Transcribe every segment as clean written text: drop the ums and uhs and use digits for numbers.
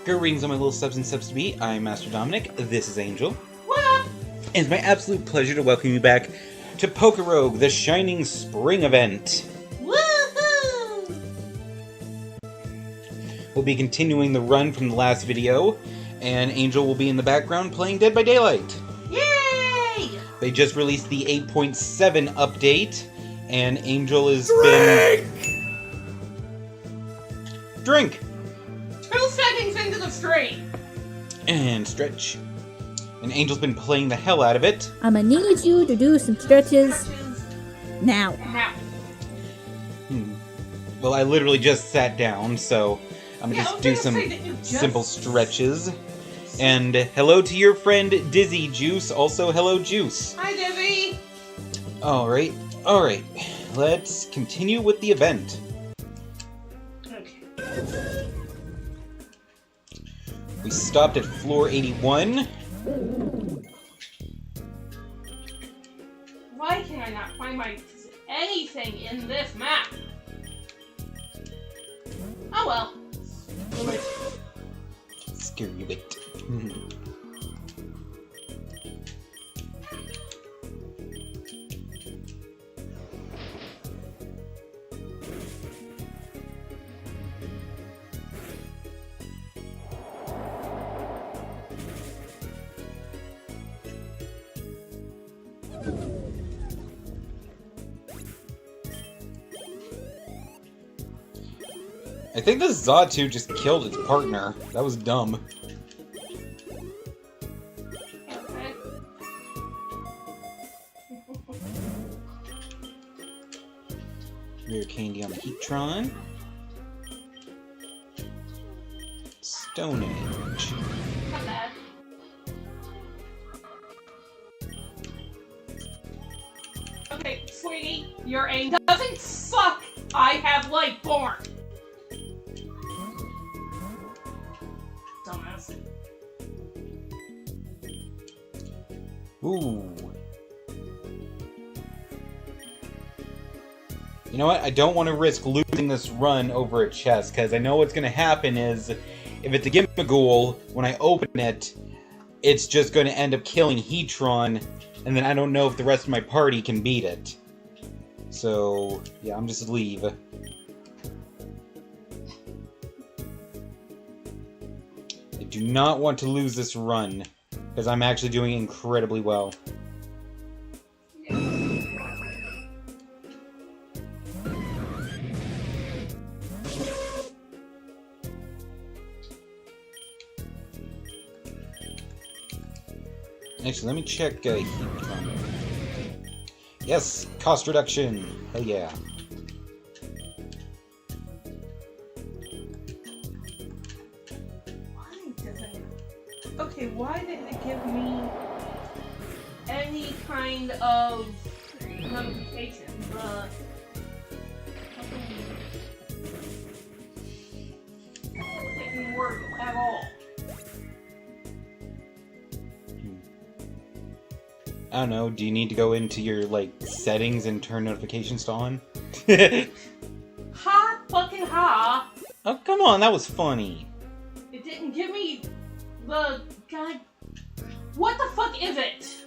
Greetings, all my little subs and subs to be. I'm Master Dominic. This is Angel. What up? And it's my absolute pleasure to welcome you back to Pokerogue, the Shining Spring event. Woohoo! We'll be continuing the run from the last video, and Angel will be in the background playing Dead by Daylight. Yay! They just released the 8.7 update, and Angel has Drink! 2 seconds into the stream. And stretch. And Angel's been playing the hell out of it. I'ma need you to do some stretches now. Now. Well, I literally just sat down, so I'm gonna just do some simple stretches. And hello to your friend Dizzy Juice. Also, hello Juice. Hi, Dizzy. Alright. Let's continue with the event. Okay. We stopped at floor 81. Why can I not find anything in this map? Oh well. Screw it. I think this Xatu just killed its partner. That was dumb. Okay. Rare candy on the Heatron. Stone Age. Not bad. Okay, sweetie, your aim doesn't suck. I have Lightborn. Dumbass. Ooh. You know what? I don't want to risk losing this run over a chest, because I know what's going to happen is, if it's a Gimmighoul, when I open it, it's just going to end up killing Heatron, and then I don't know if the rest of my party can beat it. So, yeah, I'm just leave. I do not want to lose this run, because I'm actually doing incredibly well. Actually, let me check Heatron. Yes, cost reduction. Hell yeah. Okay, why didn't it give me any kind of notification? It didn't work at all. I don't know, do you need to go into your, settings and turn notifications to on? Ha fucking ha! Oh, come on, that was funny. It didn't give me the god. What the fuck is it?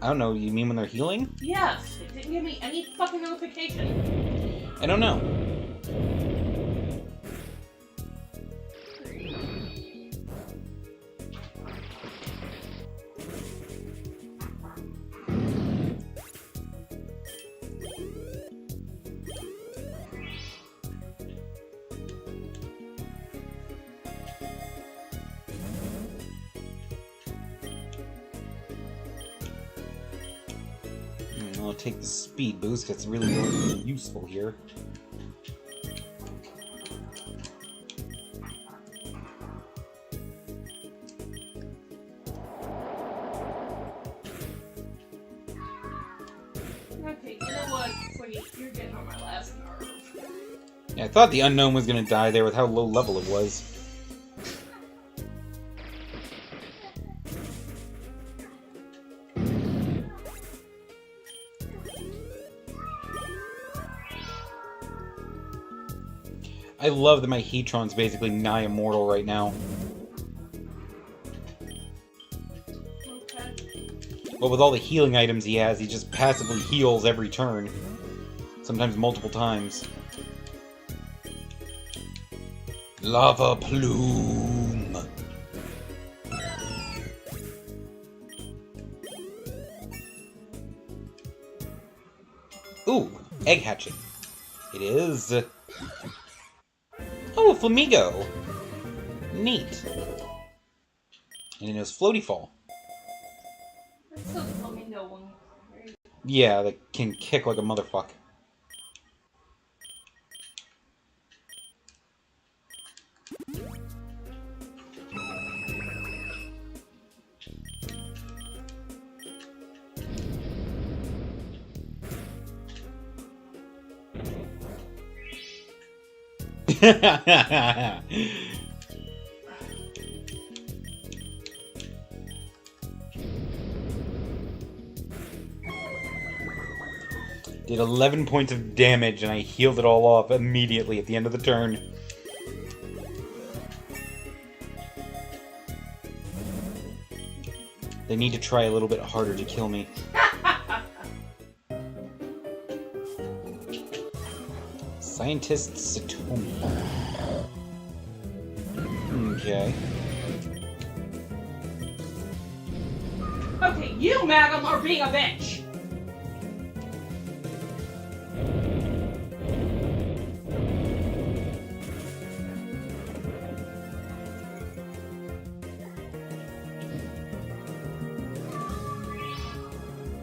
I don't know, you mean when they're healing? Yes, it didn't give me any fucking notification. I don't know. I'll take the speed boost, because it's really useful here. Okay, you know what? Sweetie, you're getting on my last nerve. Yeah, I thought the unknown was going to die there with how low level it was. I love that my Heatron's basically nigh immortal right now. Okay. But with all the healing items he has, he just passively heals every turn. Sometimes multiple times. Lava Plume! Ooh, egg hatching. It is... Oh, a Flamigo! Neat. And it knows Floaty Fall. That's so flamingo one. Yeah, that can kick like a motherfucker. Did 11 points of damage and I healed it all off immediately at the end of the turn. They need to try a little bit harder to kill me. Scientist Satomi. Okay. Okay, you, madam, are being a bitch!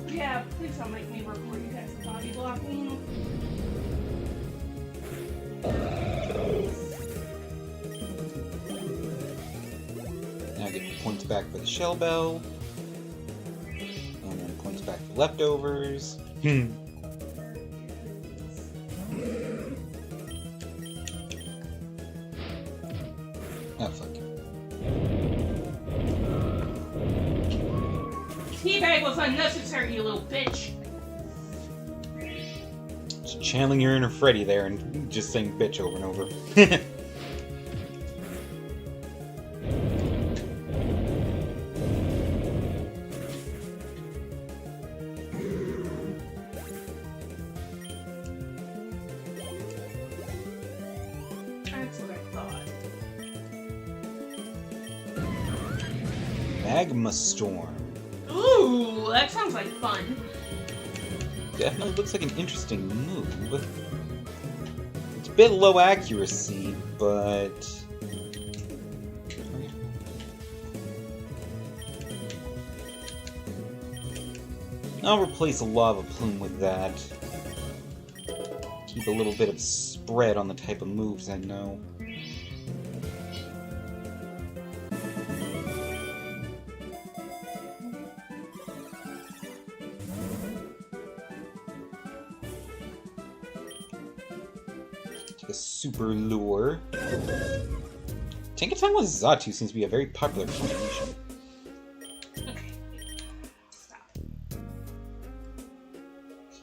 Yeah, please don't make me report you guys for body blocking. Now I get points back for the shell bell. And then points back for leftovers. Oh, fuck. Teabag was unnecessary, you little bitch. Just channeling your inner Freddy there and just saying bitch over and over. That's what I thought. Magma Storm. Ooh, that sounds like fun. Definitely looks like an interesting move. It's a bit low accuracy, but... I'll replace a Lava Plume with that. Keep a little bit of spread on the type of moves I know. Take a Super Lure. Tankaton with Xatu seems to be a very popular combination. Okay. Stop.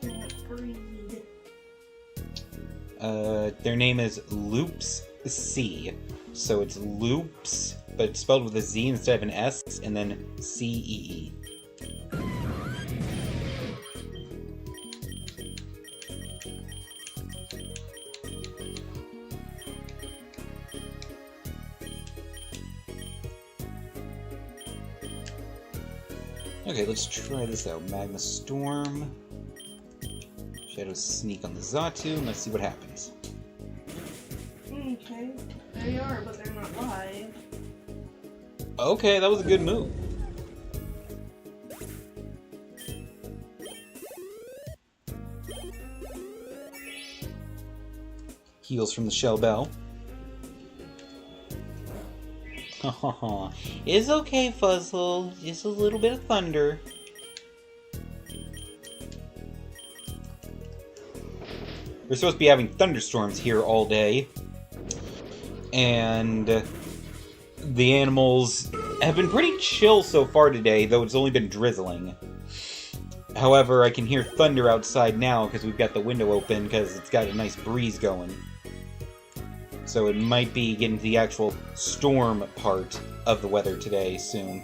Can't breathe. Their name is Loops C. So it's Loops, but it's spelled with a Z instead of an S, and then C-E-E. Okay, let's try this out. Magma Storm. Shadow Sneak on the Xatu, and let's see what happens. Okay. They are, but they're not live. Okay, that was a good move. Heals from the Shell Bell. It's okay, Fuzzle. Just a little bit of thunder. We're supposed to be having thunderstorms here all day. And the animals have been pretty chill so far today, though it's only been drizzling. However, I can hear thunder outside now because we've got the window open because it's got a nice breeze going. so it might be getting to the actual storm part of the weather today soon.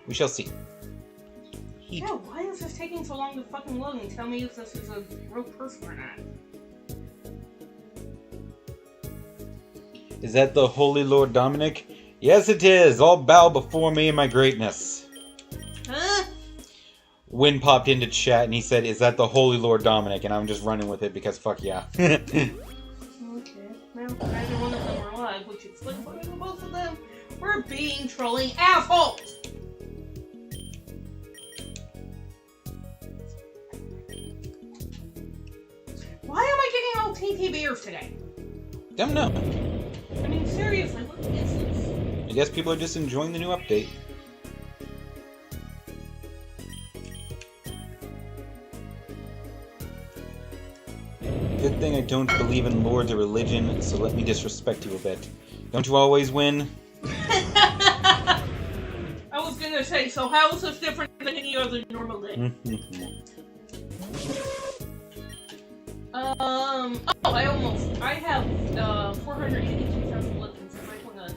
We shall see. Heat. Yeah, why is this taking so long to fucking load and tell me if this is a real person or not? Is that the Holy Lord Dominic? Yes, it is. All bow before me in my greatness. Huh? Win popped into chat and he said, "Is that the Holy Lord Dominic?" And I'm just running with it because fuck yeah. Okay. Well, neither one of them are alive, which explains why both of them were being trolling assholes! Why am I getting all TTBers today? Don't know. I mean, seriously, what is this? I guess people are just enjoying the new update. Good thing I don't believe in lords or religion, so let me disrespect you a bit. Don't you always win? I was gonna say, so how is this different than any other normal day? I have 482,000 listens. I might wanna...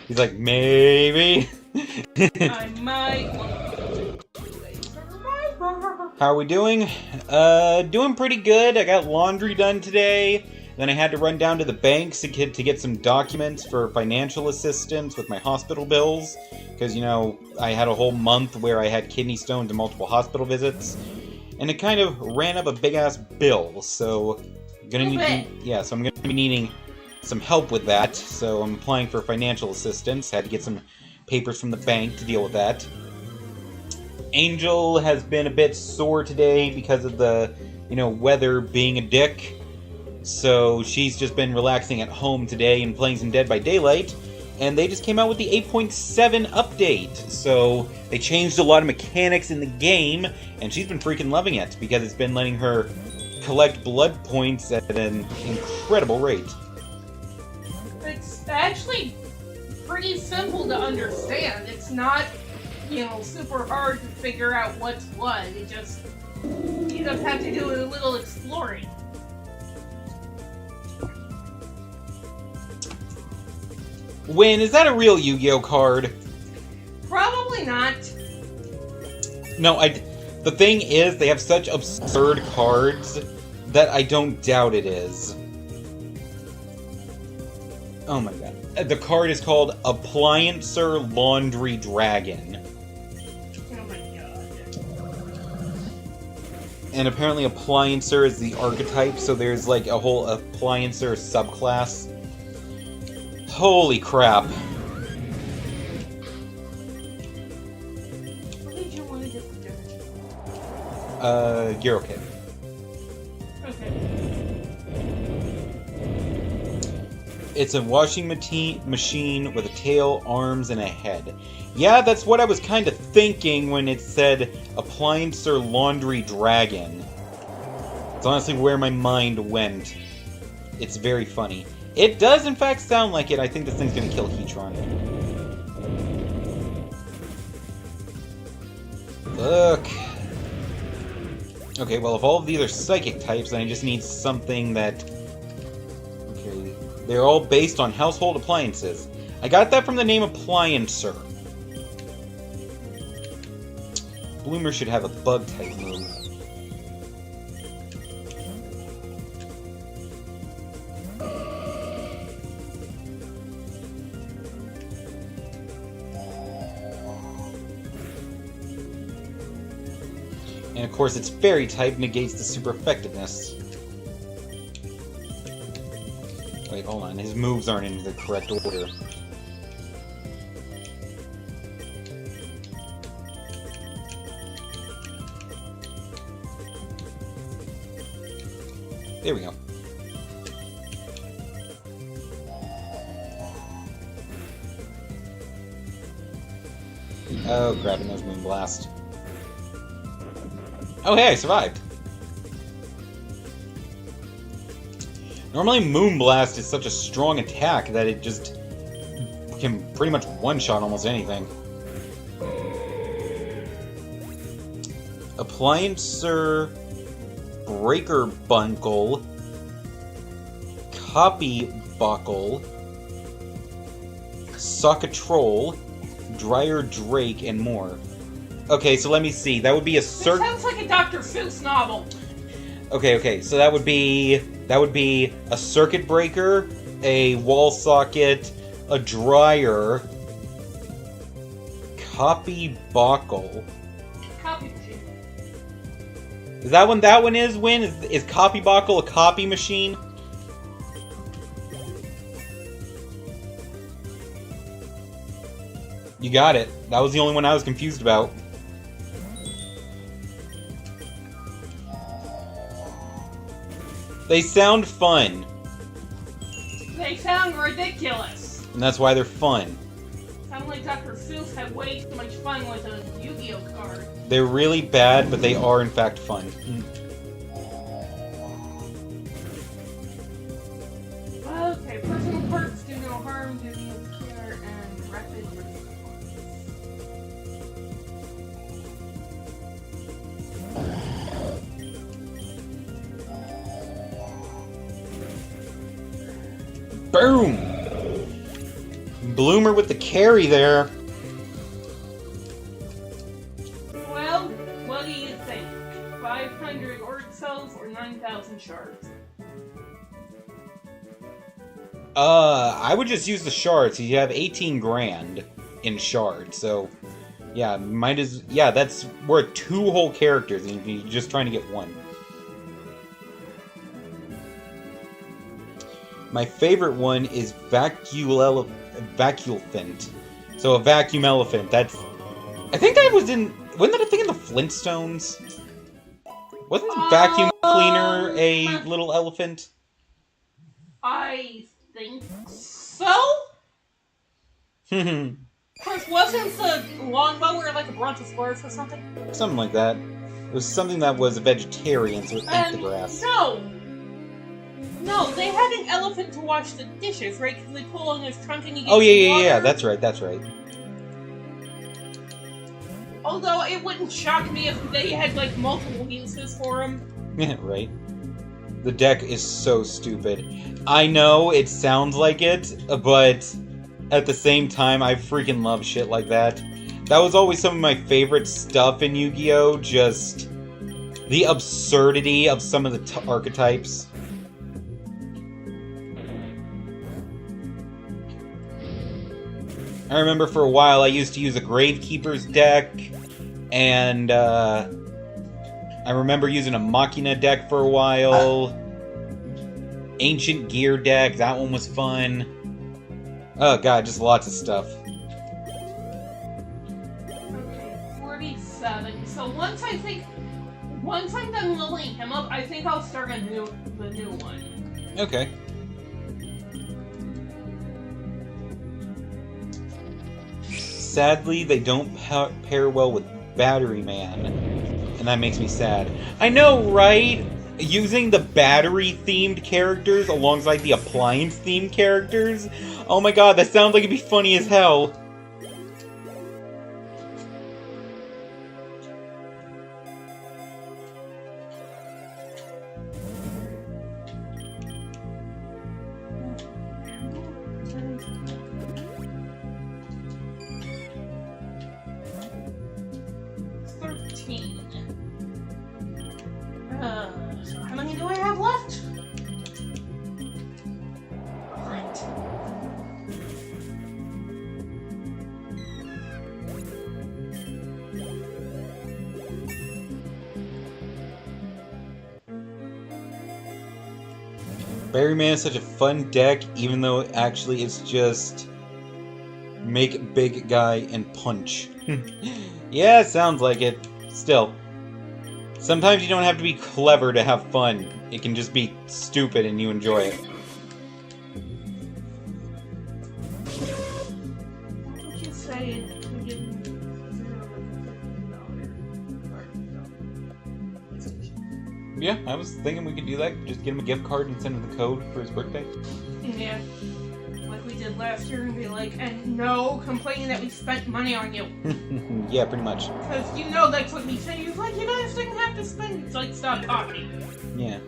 He's like, maybe? I might wanna... How are we doing? Doing pretty good. I got laundry done today. Then I had to run down to the banks to get some documents for financial assistance with my hospital bills. Because, you know, I had a whole month where I had kidney stones and multiple hospital visits. And it kind of ran up a big-ass bill, so... I'm gonna be needing some help with that. So I'm applying for financial assistance. Had to get some papers from the bank to deal with that. Angel has been a bit sore today because of the, weather being a dick. So she's just been relaxing at home today and playing some Dead by Daylight. And they just came out with the 8.7 update. So they changed a lot of mechanics in the game, and she's been freaking loving it because it's been letting her collect blood points at an incredible rate. It's actually pretty simple to understand. It's not, super hard to figure out what's what. You just have to do a little exploring. Win, is that a real Yu-Gi-Oh card? Probably not. No, the thing is, they have such absurd cards that I don't doubt it is. Oh my god. The card is called Appliancer Laundry Dragon. Oh my god. And apparently Appliancer is the archetype, so there's like a whole Appliancer subclass. Holy crap. What did you want to get for dinner? Gyro Kit. Okay. It's a washing machine with a tail, arms, and a head. Yeah, that's what I was kind of thinking when it said Appliancer Laundry Dragon. It's honestly where my mind went. It's very funny. It does, in fact, sound like it. I think this thing's gonna kill Heatron. Look. Okay, well, if all of these are psychic types, then I just need something that... Okay, they're all based on household appliances. I got that from the name Appliancer. Bloomer should have a bug-type move. And of course, its fairy type negates the super effectiveness. Wait, hold on. His moves aren't in the correct order. There we go. Oh, grabbing those Moonblast. Oh, hey, I survived. Normally, Moonblast is such a strong attack that it just can pretty much one-shot almost anything. Appliancer Breaker Bunkle Poppybuckle, Sockatroll, Dryer Drake, and more. Okay, so let me see. That would be a This sounds like a Dr. Seuss novel. Okay, so that would be a circuit breaker, a wall socket, a dryer, Copybuckle. Copy machine. Is that one? That one is Win? Is Copybuckle a copy machine? You got it. That was the only one I was confused about. They sound fun, They sound ridiculous. and that's why they're fun. Sound like Dr. Seuss had way too much fun with a Yu-Gi-Oh card. They're really bad, but they are in fact fun. Okay, personal quirks do no harm, give you care and rapid response. Boom! Bloomer with the carry there. Well, what do you think? 500 org cells or 9,000 shards? I would just use the shards. You have 18 grand in shards, so yeah, that's worth 2 whole characters, and you're just trying to get one. My favorite one is Vacuelephant. So a vacuum elephant. I think that was in. Wasn't that a thing in the Flintstones? Wasn't the vacuum cleaner a little elephant? I think so? Chris, wasn't the lawnmower like a brontosaurus or something? Something like that. It was something that was a vegetarian, so it ate the grass. No, they had an elephant to wash the dishes, right? Because they pull on his trunk and you get Oh yeah, water. that's right. Although it wouldn't shock me if they had like multiple uses for him. Yeah, right. The deck is so stupid. I know it sounds like it, but at the same time, I freaking love shit like that. That was always some of my favorite stuff in Yu-Gi-Oh! Just the absurdity of some of the archetypes. I remember for a while I used to use a Gravekeeper's deck, and I remember using a Machina deck for a while. Ancient Gear deck, that one was fun. Oh god, just lots of stuff. Okay, 47. So once I'm done leveling him up, I think I'll start the new one. Okay. Sadly, they don't pair well with Battery Man, and that makes me sad. I know, right? Using the battery-themed characters alongside the appliance-themed characters? Oh my god, that sounds like it'd be funny as hell. So how many do I have left? Right. Berryman is such a fun deck, even though actually it's just make big guy and punch. Yeah, sounds like it. Still. Sometimes you don't have to be clever to have fun. It can just be stupid and you enjoy it. What would you say to give me $0 Yeah, I was thinking we could do that. Just get him a gift card and send him the code for his birthday. Yeah. Like we did last year and be like, and no complaining that we spent money on you. Yeah, pretty much. Because you know that's what we say. He's like, you guys didn't have to spend. It's like, stop talking. Yeah.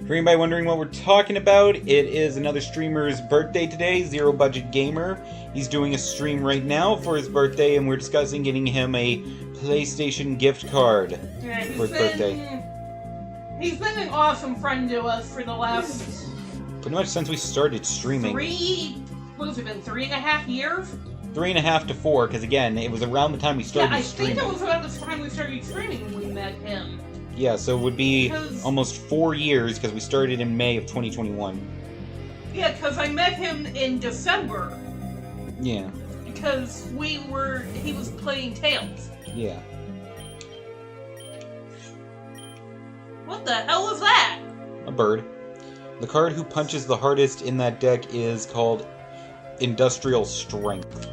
For anybody wondering what we're talking about, it is another streamer's birthday today, Zero Budget Gamer. He's doing a stream right now for his birthday, and we're discussing getting him a PlayStation gift card Yeah, for his birthday. He's been an awesome friend to us for the last Pretty much since we started streaming. 3.5 years? 3.5 to 4, because again, it was around the time we started Yeah, I streaming. think it was around the time we started streaming when we met him. Yeah, so it would be Because- almost 4 years, because we started in May of 2021. Yeah, because I met him in December. Yeah, Because he was playing Tails. yeah. What the hell is that? A bird. The card who punches the hardest in that deck is called Industrial Strength.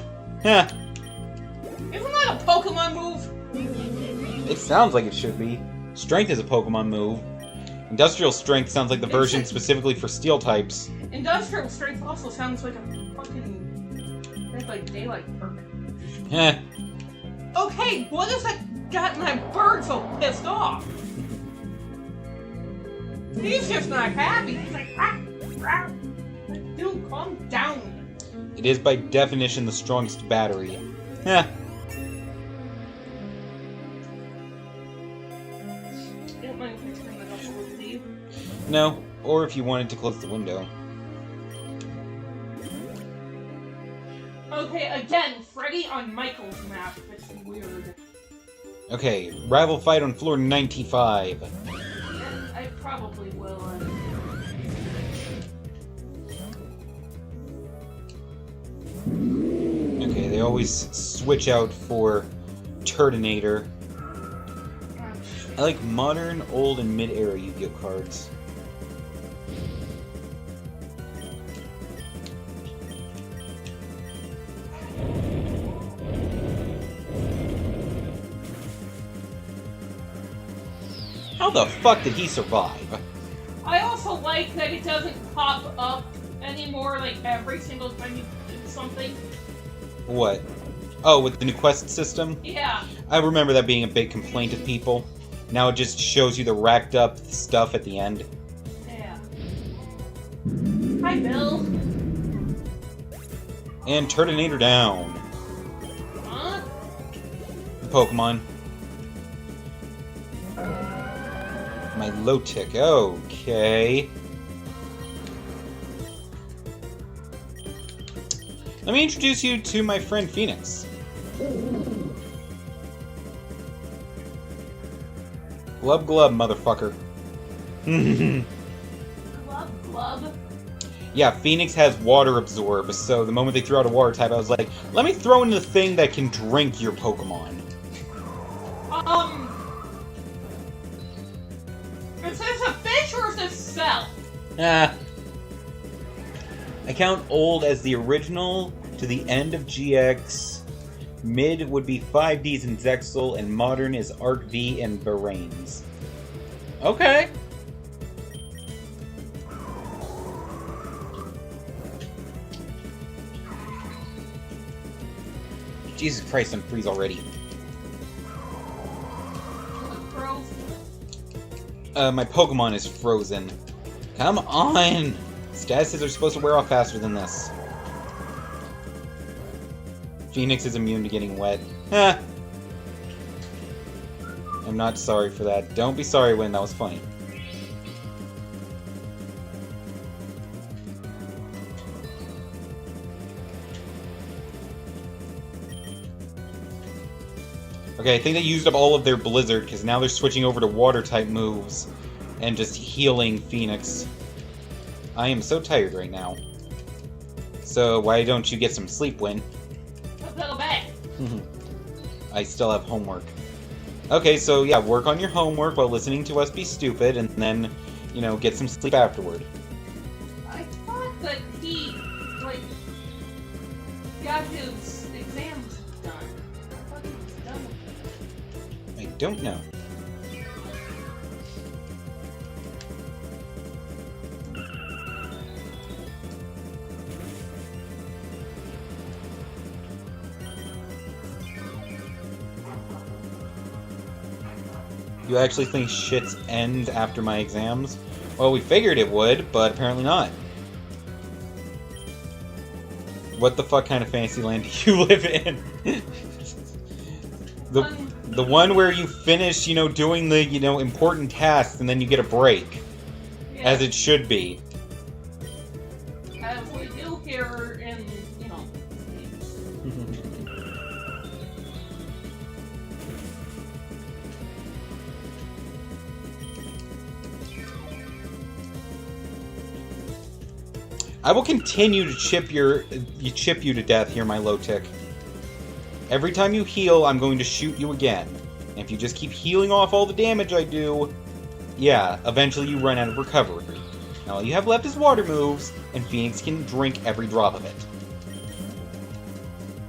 Heh. Isn't that a Pokemon move? It sounds like it should be. Strength is a Pokemon move. Industrial Strength sounds like the version specifically for Steel types. Industrial Strength also sounds like a fucking Dead by Daylight perk. Heh. Okay, what has that gotten that bird so pissed off? He's just not happy. He's like, ah, ah. Dude, calm down. It is by definition the strongest battery. Heh. You don't mind if I turn that up a little, do you? No, or if you wanted to close the window. Okay, again, Freddy on Michael's map. That's weird. Okay, rival fight on floor 95. And I probably will. Okay, they always switch out for Turtonator. I like modern, old, and mid-era Yu-Gi-Oh cards. How the fuck did he survive? I also like that it doesn't pop up anymore, like every single time you do something. What? Oh, with the new quest system? Yeah. I remember that being a big complaint of people. Now it just shows you the racked up stuff at the end. Yeah. Hi, Bill. And Turtonator down. Huh? Pokemon. My low tick. Okay. Let me introduce you to my friend Phoenix. Glub glub, motherfucker. Glub, glub. Yeah, Phoenix has water absorb, so the moment they threw out a water type, I was like, let me throw in the thing that can drink your Pokemon. Is this a fish or is this cell? Ah. I count old as the original to the end of GX. Mid would be 5Ds and Zexal, and modern is Arc V and Bahrains. Okay. Jesus Christ, I'm freeze already. Bro. My Pokemon is frozen. Come on! Statuses are supposed to wear off faster than this. Phoenix is immune to getting wet. Ha! I'm not sorry for that. Don't be sorry, Win. That was funny. Okay, I think they used up all of their Blizzard, because now they're switching over to Water-type moves and just healing Phoenix. I am so tired right now. So why don't you get some sleep, Win? Let's go back. I still have homework. Okay, so yeah, work on your homework while listening to us be stupid, and then, you know, get some sleep afterward. I thought that he, like, got his exams done. I thought he was done with it. I don't know. You actually think shits end after my exams? Well, we figured it would, but apparently not. What the fuck kind of fantasy land do you live in? The one where you finish, doing the, important tasks and then you get a break. Yeah. As it should be. As we do here in, I will continue to chip you to death here, my low tick. Every time you heal, I'm going to shoot you again. And if you just keep healing off all the damage I do, yeah, eventually you run out of recovery. Now all you have left is water moves, and Phoenix can drink every drop of it.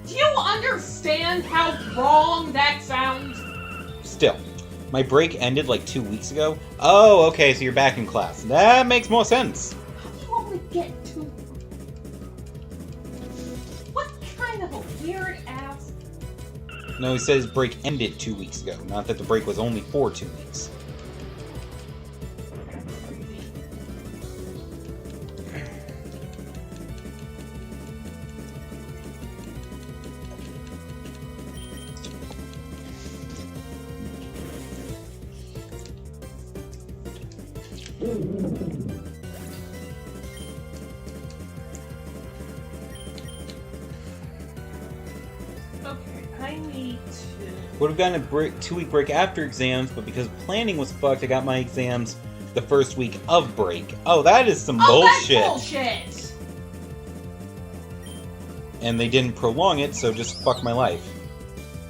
Do you understand how wrong that sounds? Still, my break ended like 2 weeks ago. Oh, okay, so you're back in class. That makes more sense. You only get two. What kind of a weird ass? No, he says break ended 2 weeks ago, not that the break was only for 2 weeks. Okay, I need to. Would have gotten a 2-week break after exams, but because planning was fucked, I got my exams the first week of break. Oh, that is some bullshit. That's bullshit! And they didn't prolong it, so just fuck my life.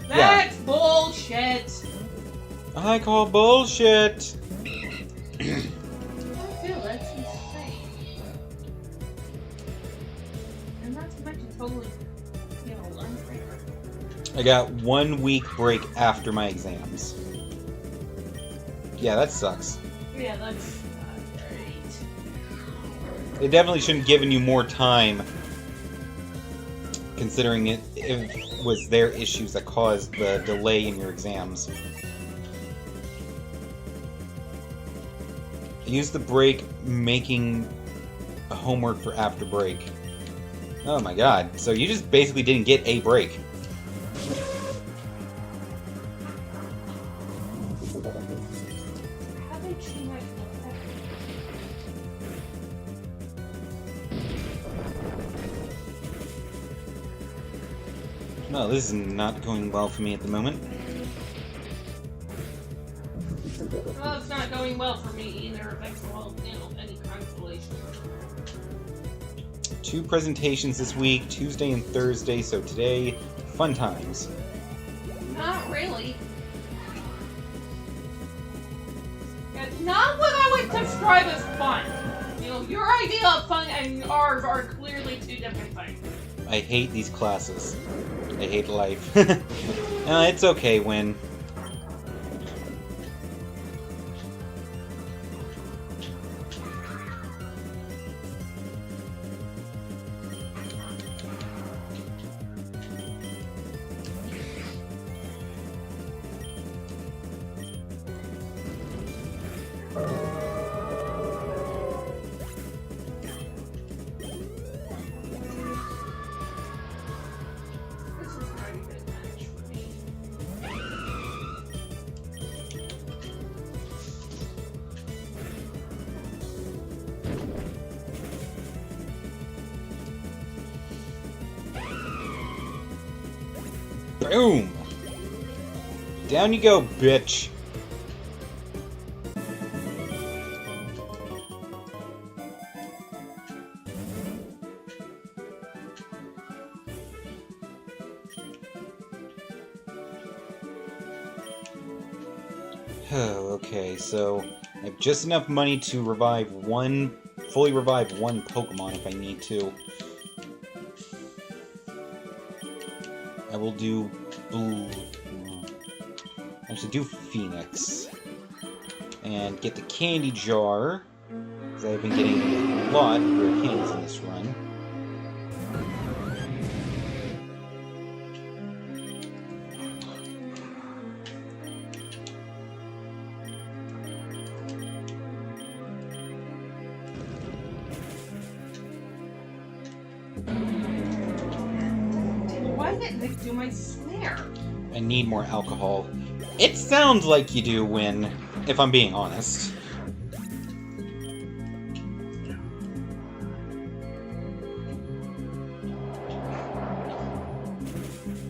That's bullshit! I call bullshit. I feel that's insane. And not to mention totally, unfair. I got 1 week break after my exams. Yeah, that sucks. Yeah, that's not great. They definitely shouldn't have given you more time, considering it was their issues that caused the delay in your exams. Use the break making a homework for after break. Oh my god, so you just basically didn't get a break. How did she not No, this is not going well for me at the moment. Well, it's not going well for me either, if that's any consolation. 2 presentations this week, Tuesday and Thursday, so today, fun times. Not really. It's not what I would describe as fun. Your idea of fun and ours are clearly two different things. I hate these classes. I hate life. It's okay, Win. This is not a good match for me. Boom! Down you go, bitch! Okay, so I have just enough money to fully revive one Pokemon if I need to. I will do Blue. I should do Phoenix. And get the candy jar, because I've been getting a lot of rare candies in this run. Why didn't they do my snare? I need more alcohol. It sounds like you do, Win, if I'm being honest.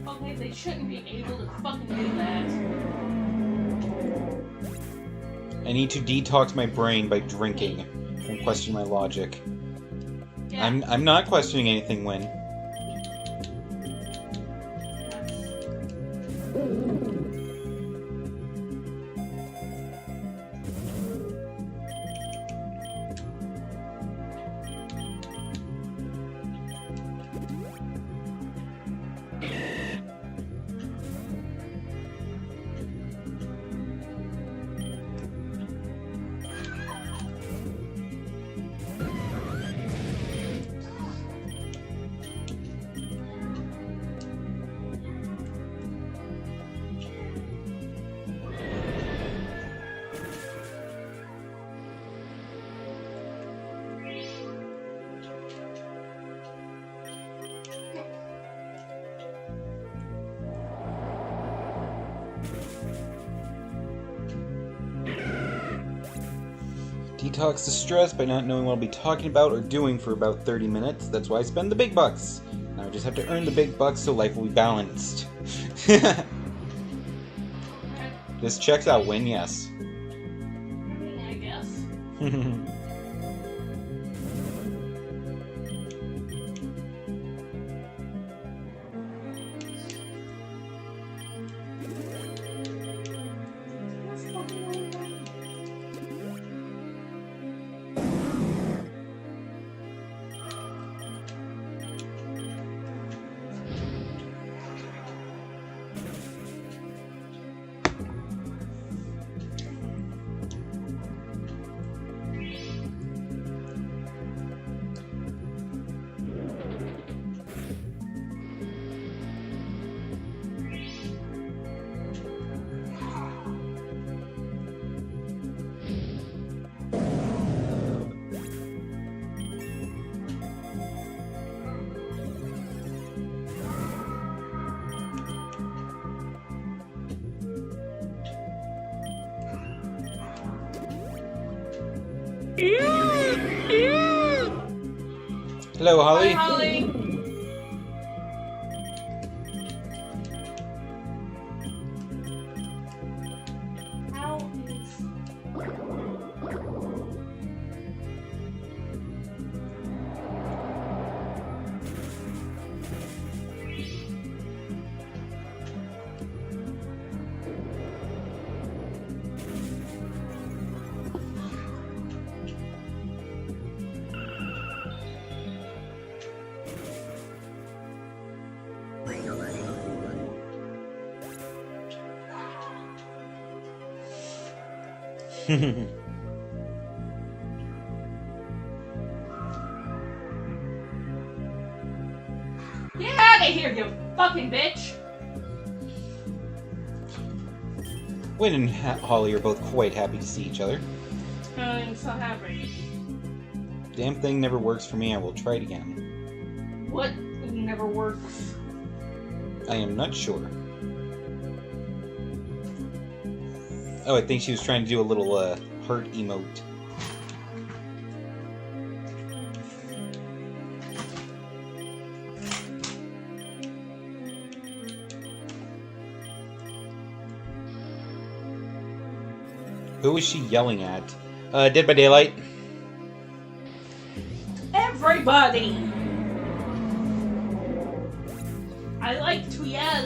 Okay, they shouldn't be able to fucking do that. I need to detox my brain by drinking and question my logic. Yeah. I'm not questioning anything, Win. Detox the stress by not knowing what I'll be talking about or doing for about 30 minutes. That's why I spend the big bucks. Now I just have to earn the big bucks so life will be balanced. This checks out, Win, yes. I guess. Hello, Holly. Hi, Holly. How is... Get out of here, you fucking bitch! Win and Holly are both quite happy to see each other. I'm so happy. Damn thing never works for me, I will try it again. What never works? I am not sure. Oh, I think she was trying to do a little, heart emote. Who is she yelling at? Dead by Daylight? Everybody! I like to yell.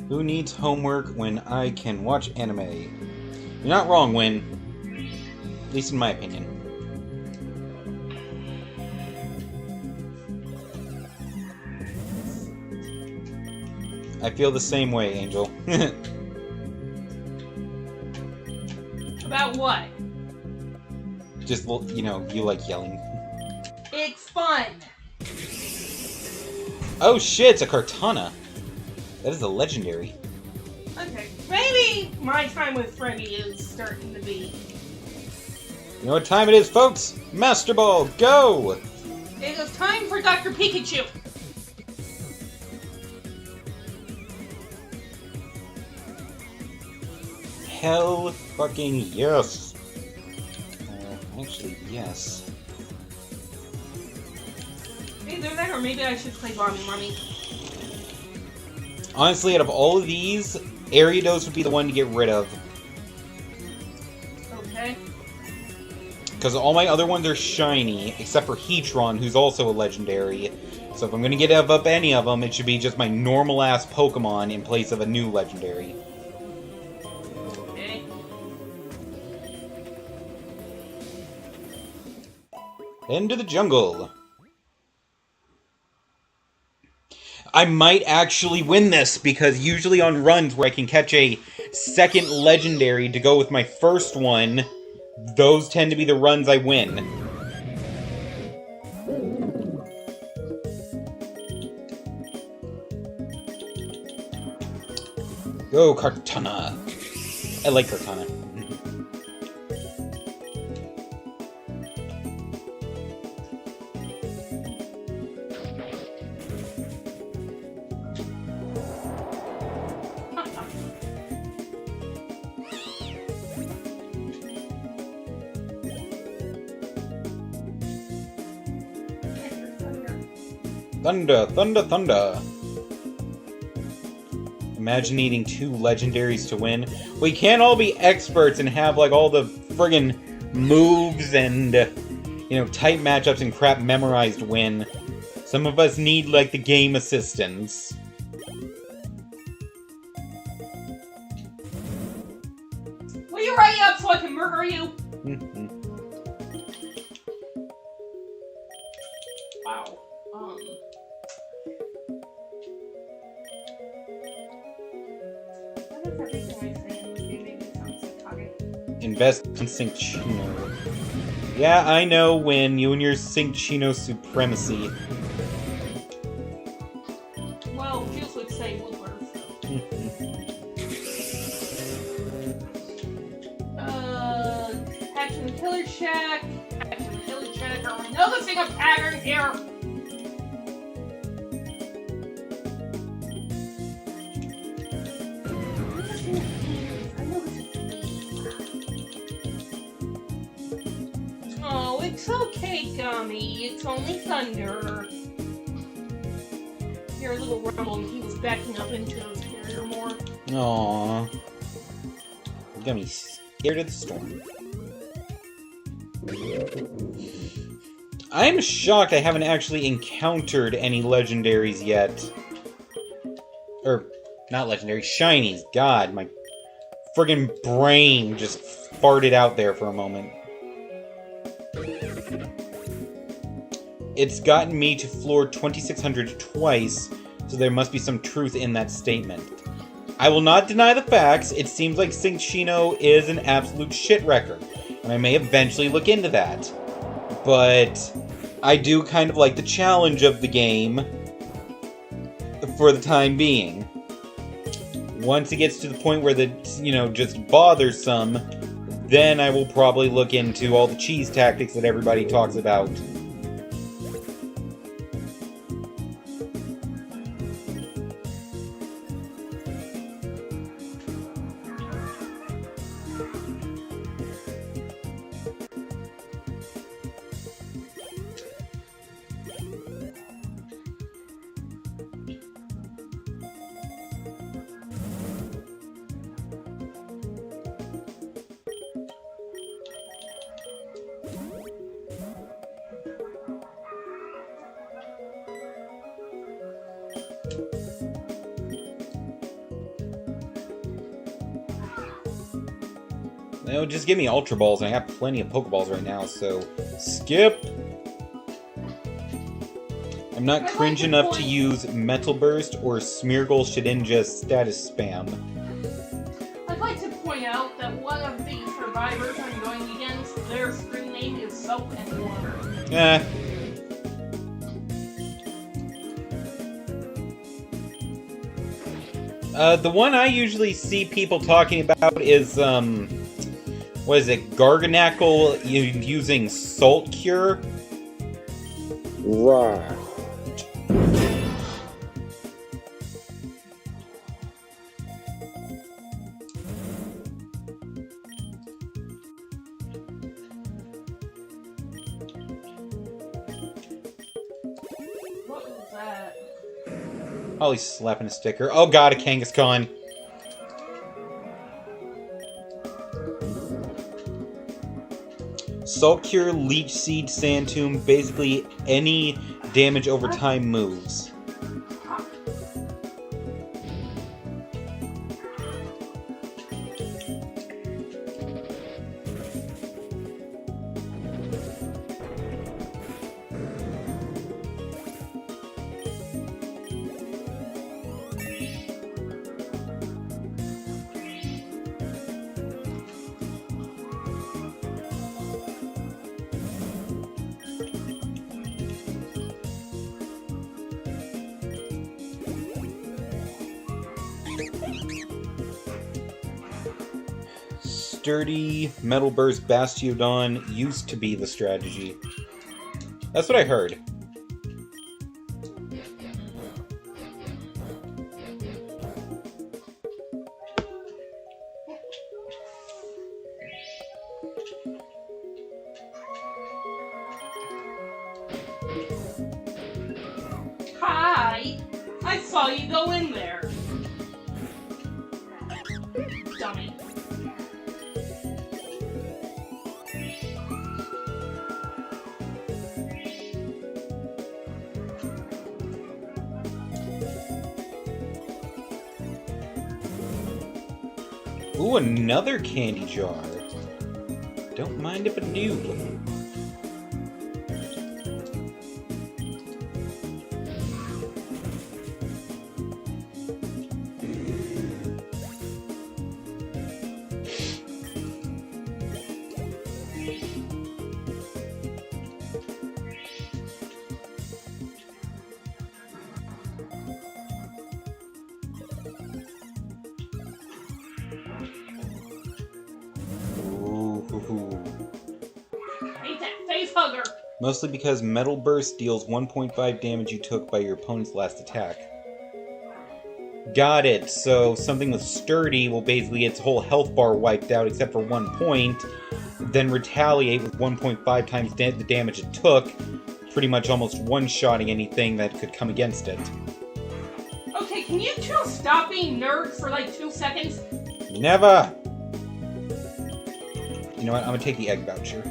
Who needs homework when I can watch anime? You're not wrong, Win. At least in my opinion. I feel the same way, Angel. About what? Just, you know, you like yelling. It's fun. Oh shit, it's a Kartana. That is a legendary. Okay, maybe my time with Freddy is starting to be... You know what time it is, folks? Master Ball, go! It is time for Dr. Pikachu. Hell fucking yes. Actually, yes. Either that or maybe I should play Mommy Mommy. Honestly, out of all of these, Ariados would be the one to get rid of. Okay. Because all my other ones are shiny, except for Heatron, who's also a legendary. So if I'm going to get up any of them, it should be just my normal-ass Pokemon in place of a new legendary. Okay. Into the jungle. I might actually win this, because usually on runs where I can catch a second legendary to go with my first one, those tend to be the runs I win. Go, Kartana. I like Kartana. Thunder, thunder, thunder. Imagine needing 2 legendaries to win. We can't all be experts and have, like, all the friggin' moves and, tight matchups and crap memorized to win. Some of us need, like, the game assistance. Will you ready up so I can murder you? Wow. What is everything I say in this game make me sound psychotic? Invest in Cinccino. Yeah, I know, Win. You and your Cinccino supremacy. Well, Juice would say Wooper, so. Hatch in the Killer Shack. Hatch in the Killer Shack. Are we noticing a pattern here? Oh, it's okay, Gummy. It's only thunder. Hear a little rumble, and he was backing up into his carrier more. Aww. You got me scared of the storm. I'm shocked I haven't actually encountered any legendaries yet. Or, not legendaries, shinies. God, my friggin' brain just farted out there for a moment. It's gotten me to floor 2600 twice, so there must be some truth in that statement. I will not deny the facts. It seems like Cinccino is an absolute shit record, and I may eventually look into that. But I do kind of like the challenge of the game for the time being. Once it gets to the point where the, just bothersome, then I will probably look into all the cheese tactics that everybody talks about. No, just give me Ultra Balls, and I got plenty of Pokeballs right now, so... Skip! I'm not cringe enough to use Metal Burst, or Smeargle Shedinja status spam. I'd like to point out that one of the survivors I'm going against, their screen name is Soap and Water. Eh. The one I usually see people talking about is, what is it, Garganackle using Salt Cure? Right. What was that? Oh, he's slapping a sticker. Oh god, a Kangaskhan. Salt Cure, Leech Seed, Sand Tomb, basically any damage over time moves. Sturdy, Metal Burst, Bastiodon used to be the strategy. That's what I heard. Hi! I saw you go in there. Dummy. Ooh, another candy jar. Don't mind if I do. Hate that face hugger. Mostly because Metal Burst deals 1.5 damage you took by your opponent's last attack. Got it. So something with Sturdy will basically get its whole health bar wiped out except for 1 point, then retaliate with 1.5 times the damage it took, pretty much almost one-shotting anything that could come against it. Okay, can you two stop being nerds for like 2 seconds? Never! You know what? I'm gonna take the egg voucher.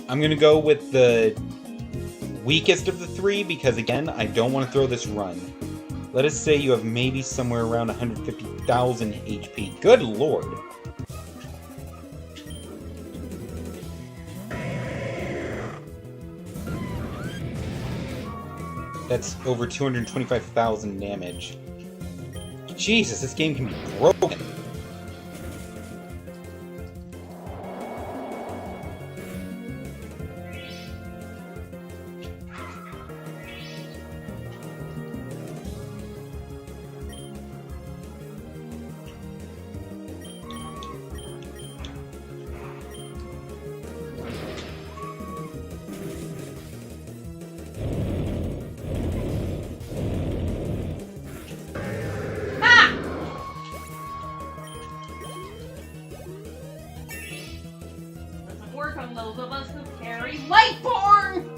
I'm gonna go with the weakest of the three because, again, I don't want to throw this run. Let us say you have maybe somewhere around 150,000 HP. Good lord! That's over 225,000 damage. Jesus, this game can be broken. Doesn't work on those of us who carry Lightborn!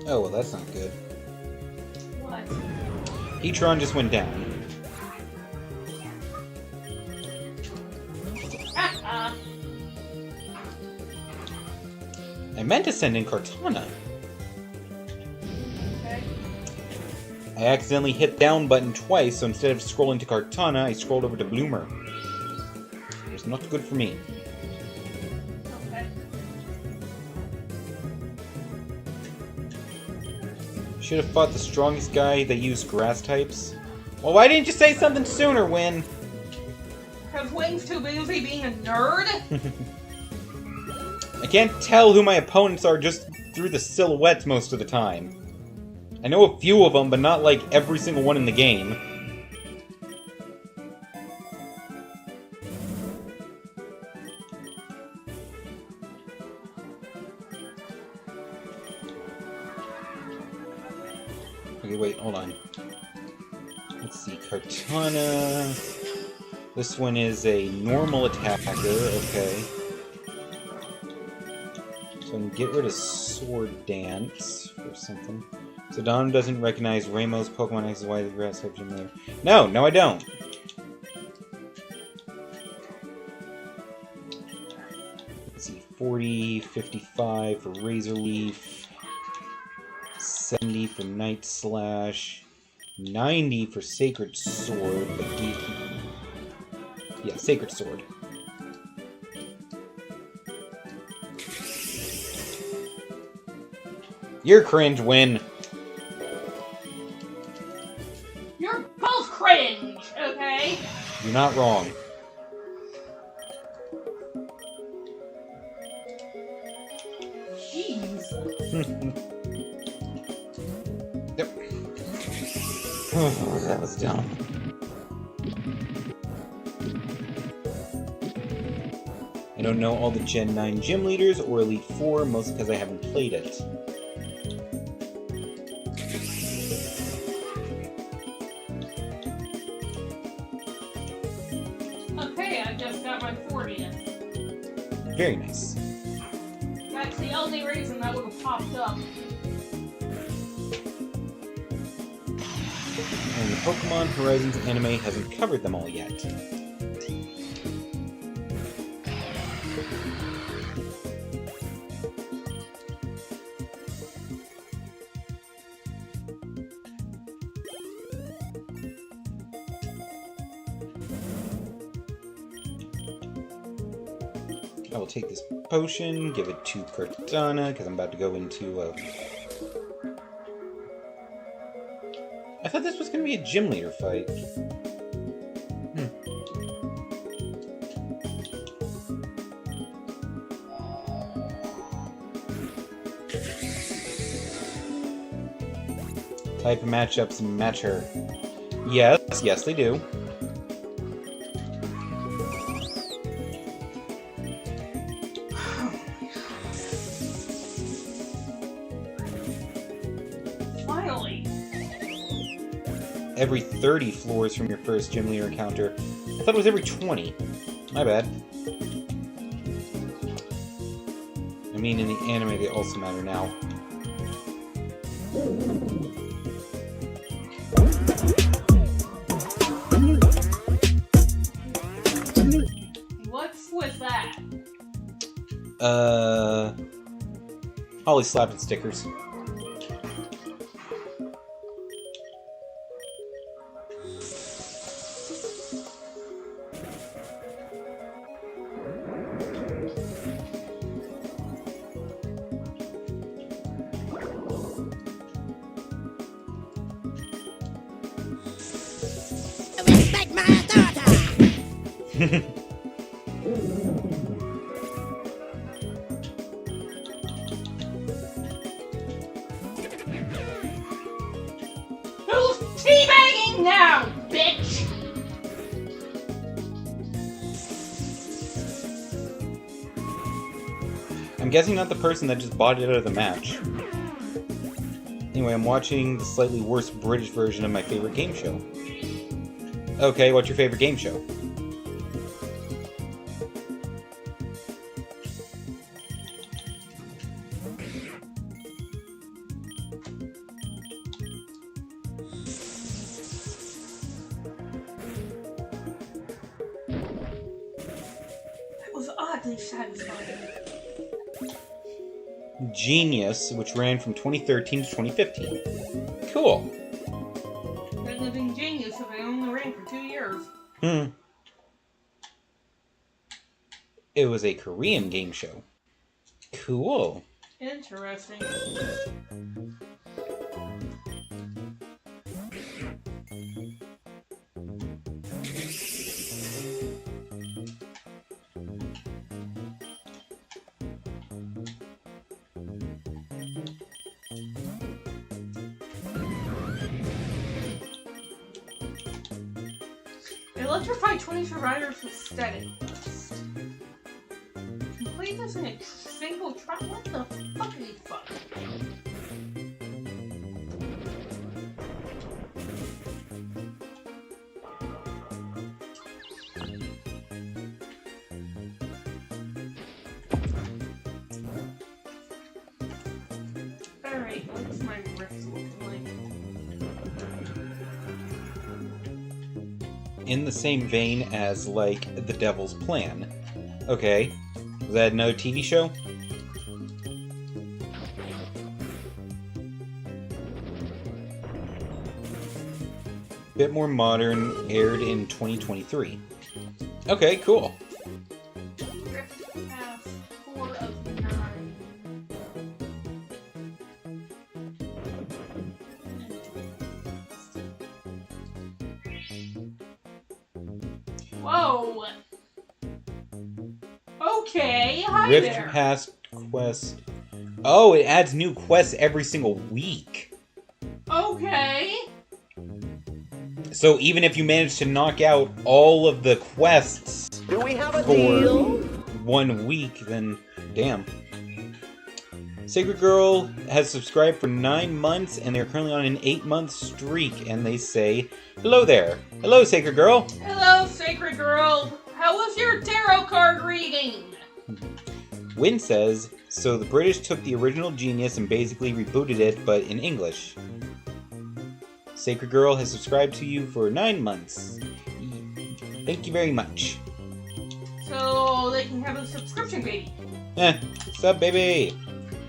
Oh, well, that's not good. What? Heatron just went down. I meant to send in Kartana. Okay. I accidentally hit down button twice, so instead of scrolling to Kartana, I scrolled over to Bloomer. It's not good for me. Okay. Should have fought the strongest guy that used grass types. Well, why didn't you say something sooner, Win? Because Is Wings too busy being a nerd? I can't tell who my opponents are just through the silhouettes most of the time. I know a few of them, but not like every single one in the game. Okay, wait, hold on. Let's see, Kartana. This one is a normal attacker, okay. So I can get rid of Sword Dance or something. So Dom doesn't recognize Ramos, Pokemon X, Y, the grass type gym leader. No, I don't. Let's see, 40, 55 for Razor Leaf, 70 for Night Slash, 90 for Sacred Sword, but yeah, Sacred Sword. You're cringe, win. You're both cringe, okay? You're not wrong. Jeez. Yep. Oh, that was dumb. I don't know all the Gen 9 gym leaders or Elite 4, mostly because I haven't played it. Okay, I just got my 40th. Very nice. That's the only reason that would have popped up. And the Pokemon Horizons anime hasn't covered them all yet. I will take this potion, give it to Kartana, because I'm about to go into I thought this was going to be a gym leader fight. Type of matchups match her. Yes, they do. Finally. Every 30 floors from your first gym leader encounter. I thought it was every 20. My bad. I mean, in the anime, they also matter now. What's with that? Holly slapping stickers. Respect my daughter! Who's teabagging now, bitch? I'm guessing not the person that just bought it out of the match. Anyway, I'm watching the slightly worse British version of my favorite game show. Okay, what's your favorite game show? That was oddly satisfying. Genius, which ran from 2013 to 2015. Cool. That living genius if I only ran for 2 years. It was a Korean game show. Cool. Interesting. Electrify 20 survivors with static quest. Complete this in a single try. What the fuckity fuck? Alright, what's my wrist looking like? In the same vein as, like, The Devil's Plan. Okay. Was that another TV show? Bit more modern, aired in 2023. Okay, cool. Rift Pass 4 of 9. Whoa! Okay, hi Rift there. Pass quest. Oh, it adds new quests every single week. Okay. So even if you manage to knock out all of the quests Do we have a for deal? 1 week, then damn. Sacred Girl has subscribed for 9 months, and they're currently on an 8-month streak, and they say, hello there. Hello, Sacred Girl. Hello, Sacred Girl. How was your tarot card reading? Wynn says, so the British took the original Genius and basically rebooted it, but in English. Sacred Girl has subscribed to you for 9 months. Thank you very much. So they can have a subscription baby. Sup, baby?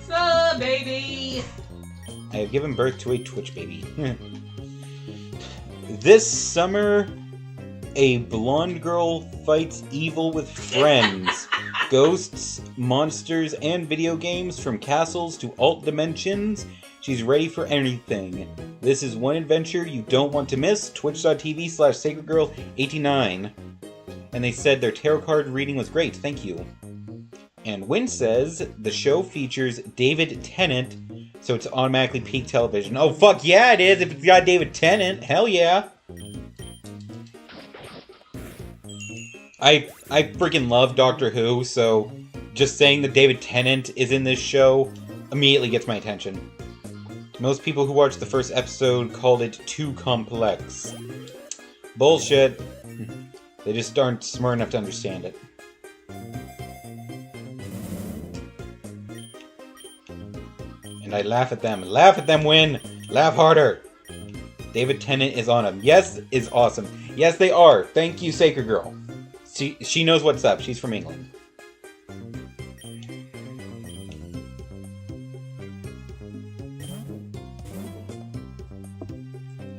So, baby. I have given birth to a Twitch baby. This summer, a blonde girl fights evil with friends. Ghosts, monsters, and video games from castles to alt dimensions. She's ready for anything. This is one adventure you don't want to miss. Twitch.tv/SacredGirl89. And they said their tarot card reading was great. Thank you. And Wynn says the show features David Tennant, so it's automatically peak television. Oh, fuck yeah, it is! If it's got David Tennant, hell yeah! I freaking love Doctor Who, so just saying that David Tennant is in this show immediately gets my attention. Most people who watched the first episode called it too complex. Bullshit. They just aren't smart enough to understand it. And I laugh at them. Laugh at them, Win! Laugh harder! David Tennant is on them. Yes is awesome. Yes, they are. Thank you, Sacred Girl. She knows what's up. She's from England.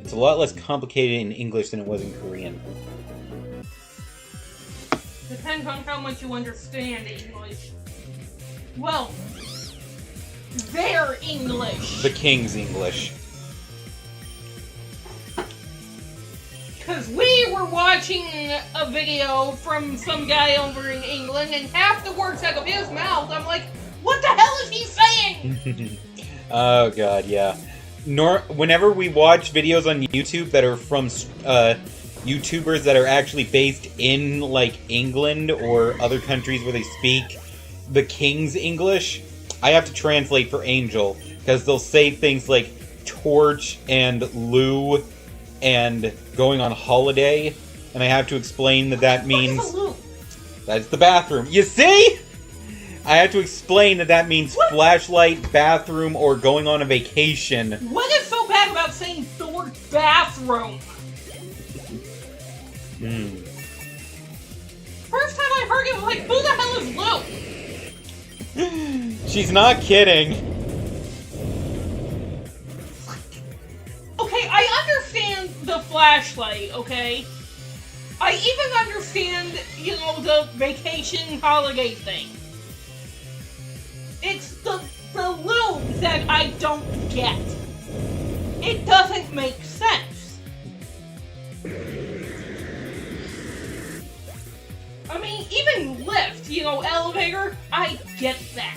It's a lot less complicated in English than it was in Korean. Depends on how much you understand English. Well, their English. The King's English. Because we were watching a video from some guy over in England, and half the words out of his mouth, I'm like, what the hell is he saying? Oh god, yeah. Whenever we watch videos on YouTube that are from YouTubers that are actually based in, like, England or other countries where they speak the King's English, I have to translate for Angel, because they'll say things like torch and loo and going on holiday, and I have to explain that means... What's a loop? That's the bathroom. You see? I have to explain that means What? flashlight, bathroom, or going on a vacation. What is so bad about saying the word bathroom? First time I heard it, I was like, who the hell is Luke? She's not kidding. Okay, I understand the flashlight, okay? I even understand, the vacation holiday thing. It's the lube that I don't get. It doesn't make sense. I mean, even lift, elevator, I get that.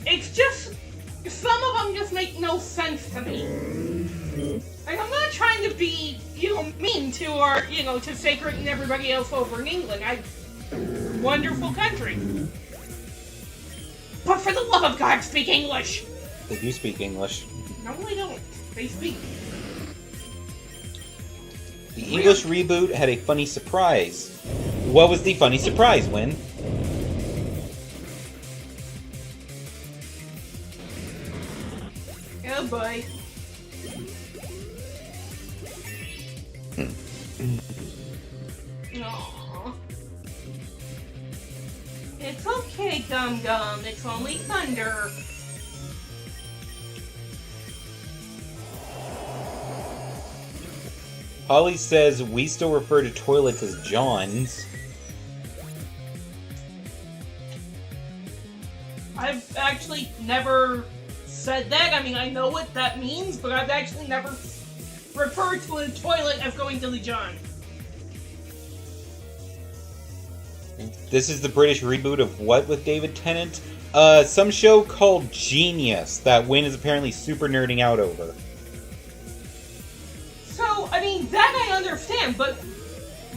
It's just, some of them just make no sense to me. And I'm not trying to be, mean to our, to Sacred and everybody else over in England. Wonderful country. But for the love of God, speak English! They do speak English. No, they don't. They speak. The English reboot had a funny surprise. What was the funny surprise, Win? Oh boy. Aww. It's okay, Gum Gum. It's only thunder. Holly says we still refer to toilets as Johns. I've actually never said that. I mean, I know what that means, but I've actually never referred to a toilet as going to the John. This is the British reboot of what with David Tennant? Some show called Genius that Win is apparently super nerding out over. So, I mean, that I understand, but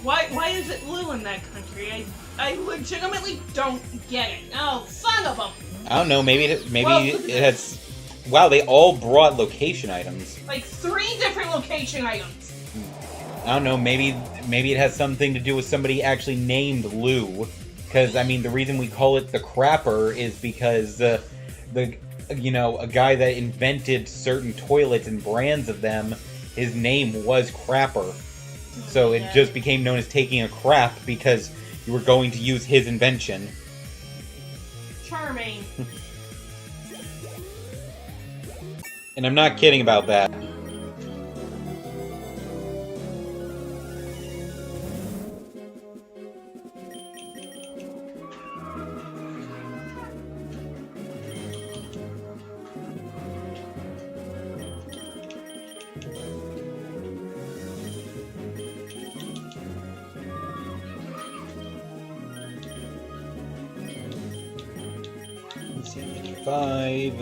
why is it blue in that country? I legitimately don't get it. Oh, son of a... I don't know, maybe it has... Wow, they all brought location items. Like 3 different location items. I don't know, maybe it has something to do with somebody actually named Lou. Because, I mean, the reason we call it the Crapper is because a guy that invented certain toilets and brands of them, his name was Crapper. So it just became known as taking a crap because you were going to use his invention. Charming. And I'm not kidding about that. Let's see,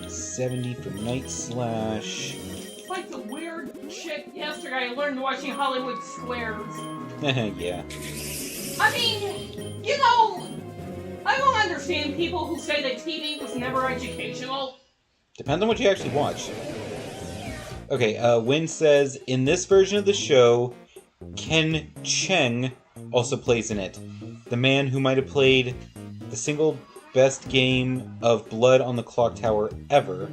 70 for Night Slash. It's like the weird shit yesterday I learned watching Hollywood Squares. Yeah. I mean, I don't understand people who say that TV was never educational. Depends on what you actually watch. Okay, Win says, in this version of the show, Ken Cheng also plays in it. The man who might have played the single best game of Blood on the Clock Tower ever.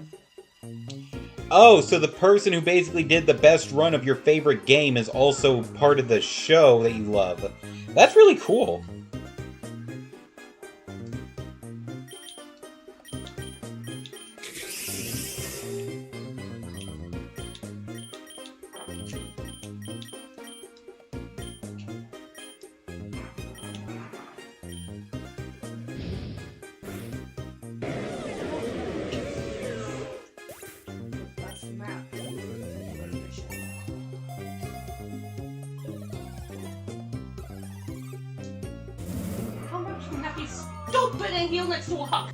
Oh, so the person who basically did the best run of your favorite game is also part of the show that you love. That's really cool. How much can that be stupid and heel next to a hawk?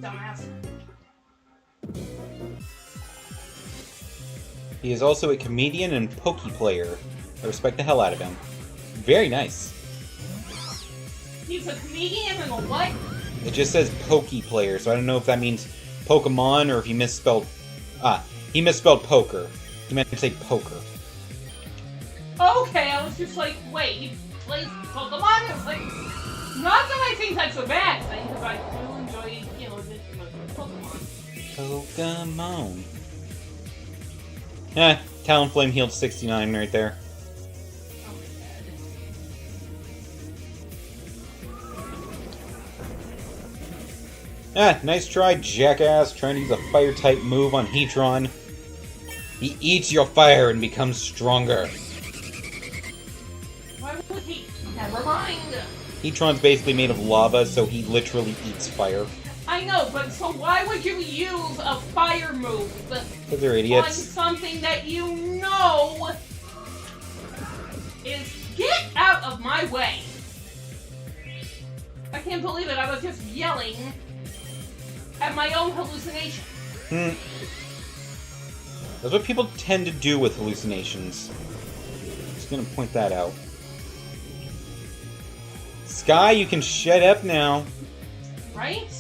Dumbass. He is also a comedian and pokey player. I respect the hell out of him. Very nice. He's a comedian and a what? It just says pokey player, so I don't know if that means Pokemon or if he misspelled... he misspelled poker. He meant to say poker. Okay, I was just like, wait, he plays Pokemon? It's like, not that I think that's a bad thing, because I do enjoy, Pokemon. Pokemon. Talonflame healed 69 right there. Oh my Nice try, jackass, trying to use a fire-type move on Heatron. He eats your fire and becomes stronger. Why would he? Never mind. Heatron's basically made of lava, so he literally eats fire. I know, but so why would you use a fire move Because they're on idiots. something that you know is get out of my way? I can't believe it. I was just yelling at my own hallucination. That's what people tend to do with hallucinations. Just gonna point that out. Sky, you can shut up now. Right?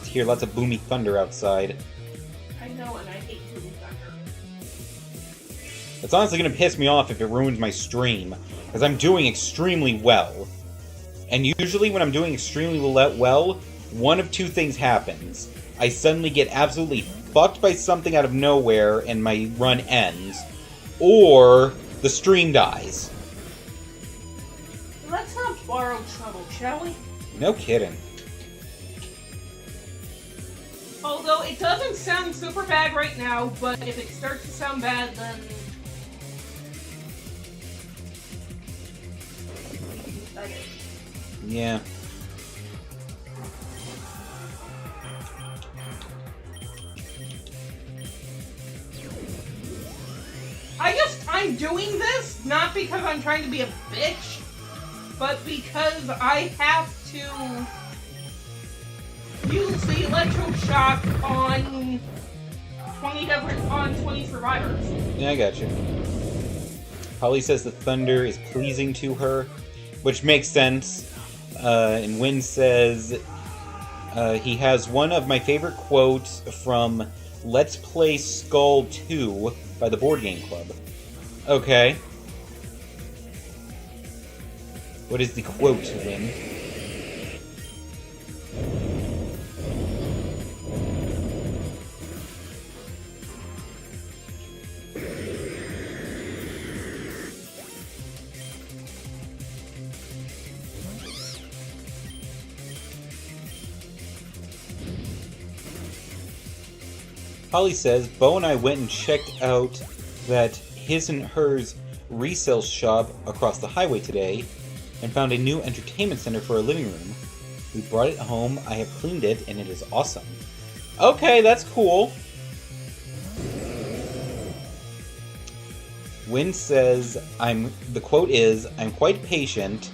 Hear lots of boomy thunder outside. I know, and I hate booming thunder. It's honestly gonna piss me off if it ruins my stream, because I'm doing extremely well. And usually when I'm doing extremely well, one of two things happens. I suddenly get absolutely fucked by something out of nowhere and my run ends, or the stream dies. Let's not borrow trouble, shall we? No kidding. Although it doesn't sound super bad right now, but if it starts to sound bad, then... Okay. Yeah. I'm doing this not because I'm trying to be a bitch, but because I have to use the electroshock on 20 survivors. Yeah, I got you. Holly says the thunder is pleasing to her, which makes sense. And Wynn says he has one of my favorite quotes from Let's Play Skull 2 by the Board Game Club. Okay. What is the quote, Wynn? Holly says, Bo and I went and checked out that his and hers resale shop across the highway today and found a new entertainment center for our living room. We brought it home, I have cleaned it, and it is awesome. Okay, that's cool. Wynn says, the quote is, I'm quite patient.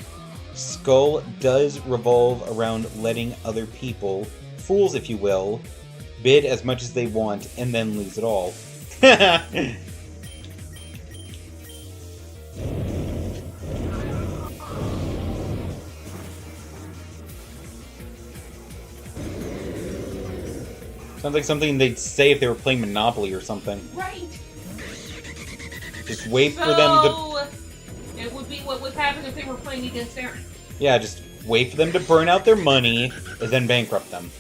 Skull does revolve around letting other people, fools if you will, bid as much as they want and then lose it all. Sounds like something they'd say if they were playing Monopoly or something. Right. Just wait for them to... It would be what would happen if they were playing against Aaron. Yeah, just wait for them to burn out their money and then bankrupt them.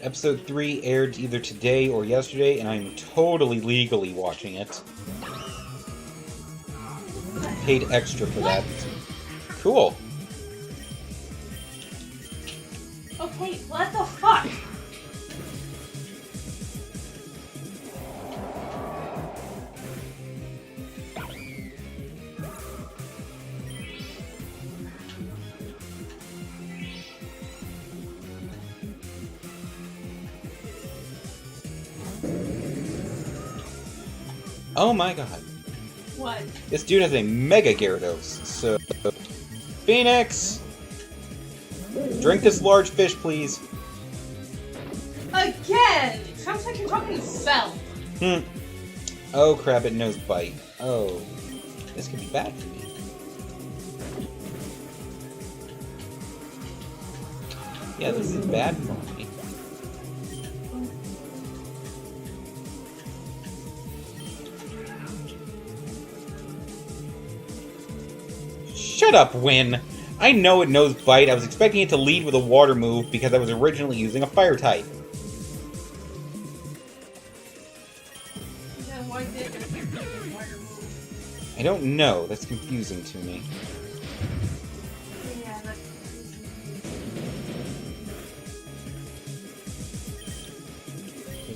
Episode 3 aired either today or yesterday, and I'm totally legally watching it. Paid extra for that. Cool. Okay, what the fuck? Oh my god. What? This dude has a Mega Gyarados, so... Phoenix! Drink this large fish, please. Again! It sounds like you're talking to Cell. Oh crap, it knows bite. Oh. This could be bad for me. Yeah, this is bad for me. Shut up, Wynn! I know it knows Bite. I was expecting it to lead with a water move because I was originally using a fire type. Then why did it use a water move? I don't know. That's confusing to me. Yeah, that's...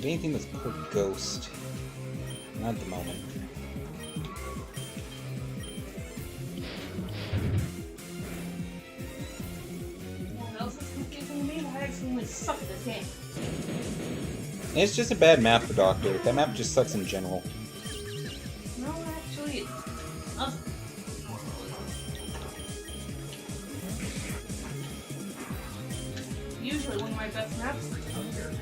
anything that's per ghost? Not at the moment. What else is confusing me? I accidentally suck at this game. It's just a bad map for Doctor. That map just sucks in general. No, actually, usually one of my best maps is Doctor.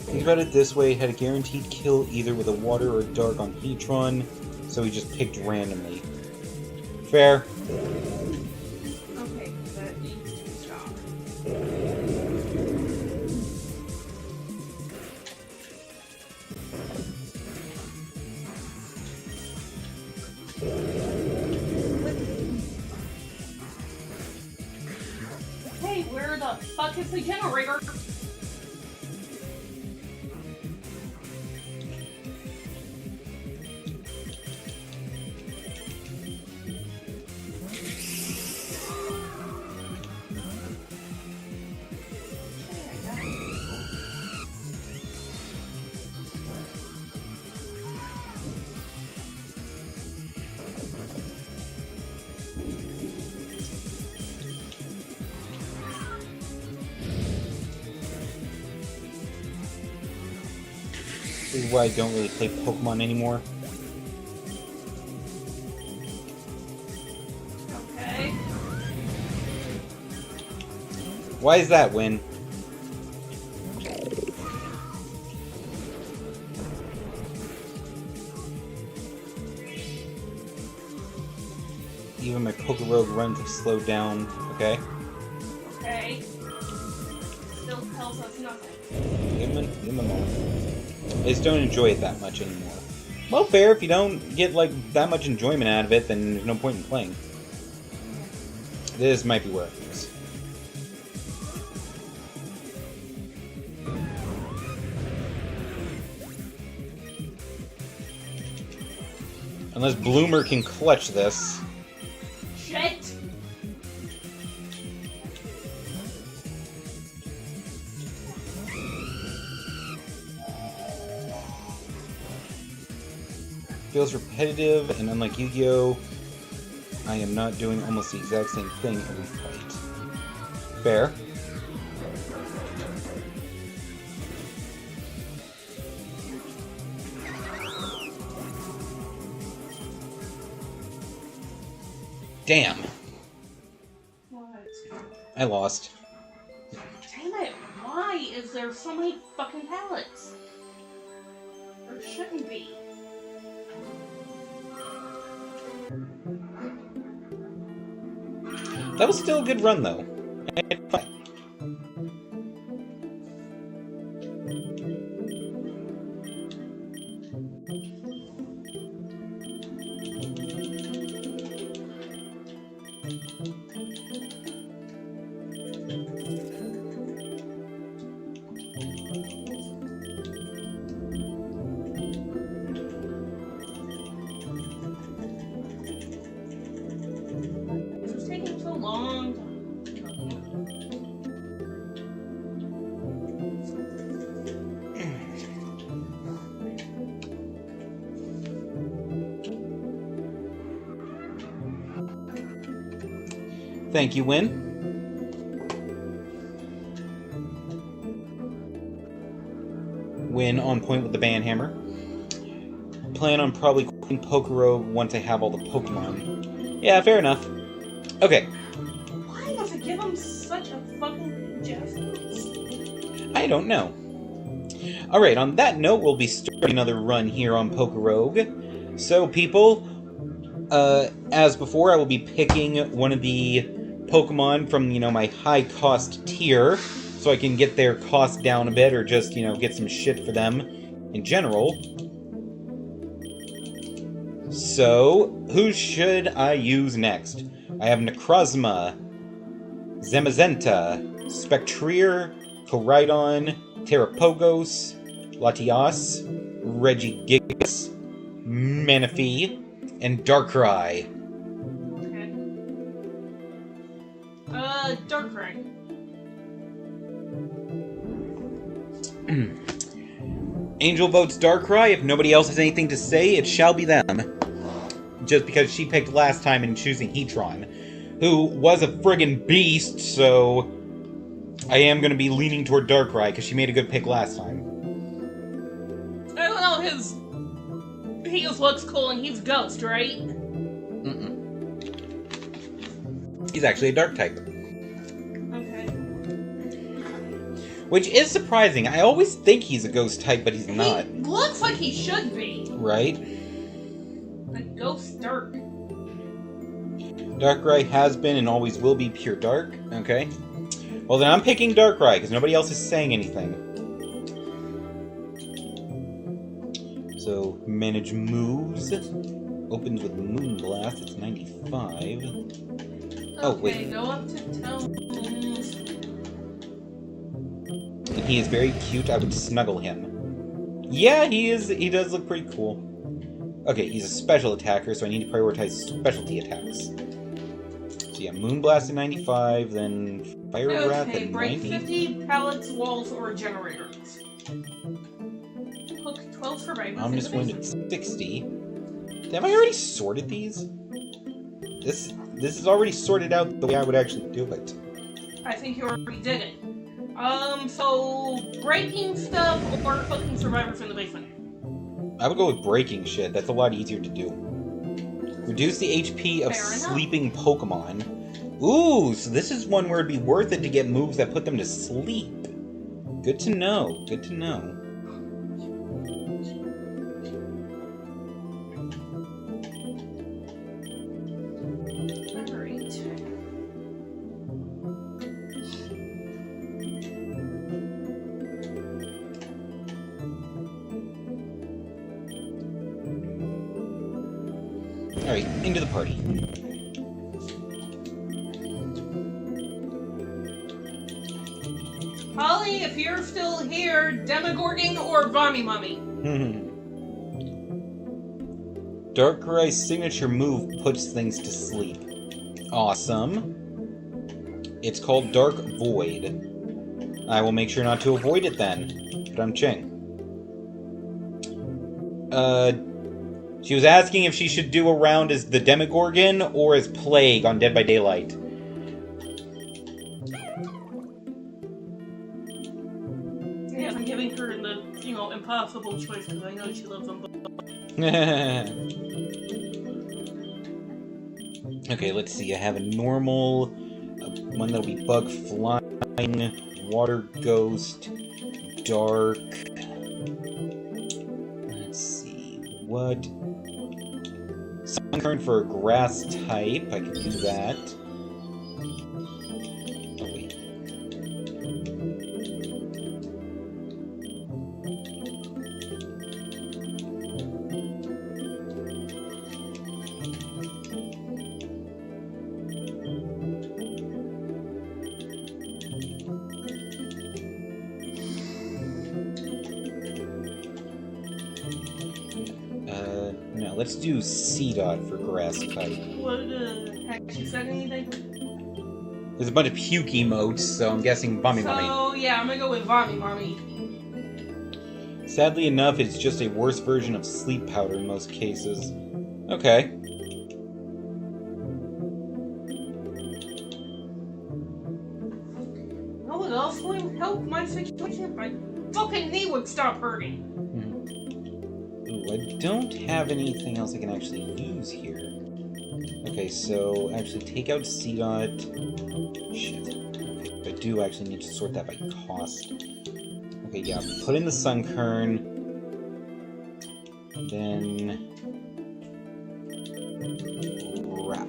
Think about it this way, had a guaranteed kill either with a water or a dark on Heatron, so he just picked randomly. Fair. Okay, that needs to stop. Hey, where the fuck is the generator? This is why I don't really play Pokemon anymore. Okay. Why is that, Win? Even my Pokerogue runs have slowed down. Okay. Okay. Still tells us nothing. Give him a moment. I just don't enjoy it that much anymore. Well, fair. If you don't get, like, that much enjoyment out of it, then there's no point in playing. This might be where it is. Unless Bloomer can clutch this. Shit! Feels repetitive, and unlike Yu-Gi-Oh!, I am not doing almost the exact same thing every fight. Fair. Damn. What? I lost. Damn it, why is there so many fucking pallets? There shouldn't be. That was still a good run, though. Fine. This is taking so long. Thank you, Win. Win on point with the Banhammer. Plan on probably quitting Pokerogue once I have all the Pokemon. Yeah, fair enough. Okay, Why does it give him such a fucking jeff? I don't know. Alright, on that note, we'll be starting another run here on Pokerogue. So, people, as before, I will be picking one of the Pokemon from, my high-cost tier, so I can get their cost down a bit, or just, get some shit for them in general. So, who should I use next? I have Necrozma, Zamazenta, Spectrier, Koraidon, Terrapogos, Latias, Regigigas, Manaphy, and Darkrai. Okay. Darkrai. Angel votes Darkrai. If nobody else has anything to say, it shall be them. Just because she picked last time in choosing Heatron, who was a friggin' beast, so I am going to be leaning toward Darkrai, because she made a good pick last time. I don't know, he just looks cool and he's Ghost, right? Mm-mm. He's actually a Dark type. Okay. Which is surprising. I always think he's a Ghost type, but he's not. He looks like he should be. Right? Like Ghost Dark. Darkrai has been and always will be pure Dark. Okay. Well, then I'm picking Darkrai, because nobody else is saying anything. So, manage moves. Opens with Moonblast, it's 95. Oh, Okay, wait. go up to Tones. And he is very cute, I would snuggle him. Yeah, he is. He does look pretty cool. Okay, he's a special attacker, so I need to prioritize specialty attacks. So yeah, Moonblast at 95, then Fire Wrath Okay, at break 90. 50 pallets, walls, or generators. Hook 12 survivors. Omnis Wind at 60. Have I already sorted these? This is already sorted out the way I would actually do it. I think you already did it. So breaking stuff or hooking survivors in the basement. I would go with breaking shit. That's a lot easier to do. Reduce the HP of Fair enough. sleeping Pokemon. Ooh, so this is one where it'd be worth it to get moves that put them to sleep. Good to know. Good to know. Alright. Alright, into the party. Holly, if you're still here, Demogorgon or Vommy Mummy? Darkrai's signature move puts things to sleep. Awesome. It's called Dark Void. I will make sure not to avoid it then. But I'm Ching. She was asking if she should do a round as the Demogorgon or as Plague on Dead by Daylight. Yeah, I'm giving her the, impossible choice because I know she loves them both. Okay, let's see. I have a normal, one that'll be Bug Flying, Water Ghost, Dark. Let's see. What? Sun Current for a Grass type. I can do that. Oh, wait. No, let's do C-Dot for Grass type. What, has she said anything? There's a bunch of puke emotes, so I'm guessing Bummy Mummy. So, yeah, I'm gonna go with Vommy Mummy. Sadly enough, it's just a worse version of Sleep Powder in most cases. Okay. No one else would help my situation if my fucking knee would stop hurting. Ooh, I don't have anything else I can actually use here. Okay, so actually take out C-Dot. Shit. Okay, I do actually need to sort that by cost. Okay, yeah, put in the Sunkern. Then... Wrap.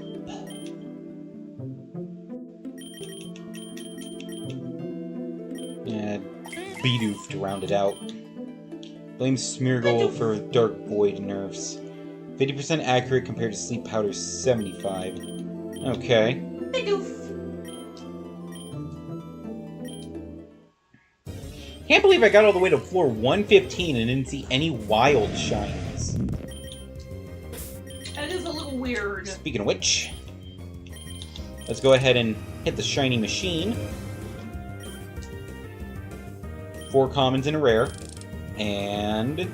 Yeah, Bidoof to round it out. Blame Smeargle for Dark Void nerfs. 50% accurate compared to Sleep Powder's 75. Okay. Can't believe I got all the way to floor 115 and didn't see any wild shines. That is a little weird. Speaking of which, let's go ahead and hit the shiny machine. 4 commons and a rare. And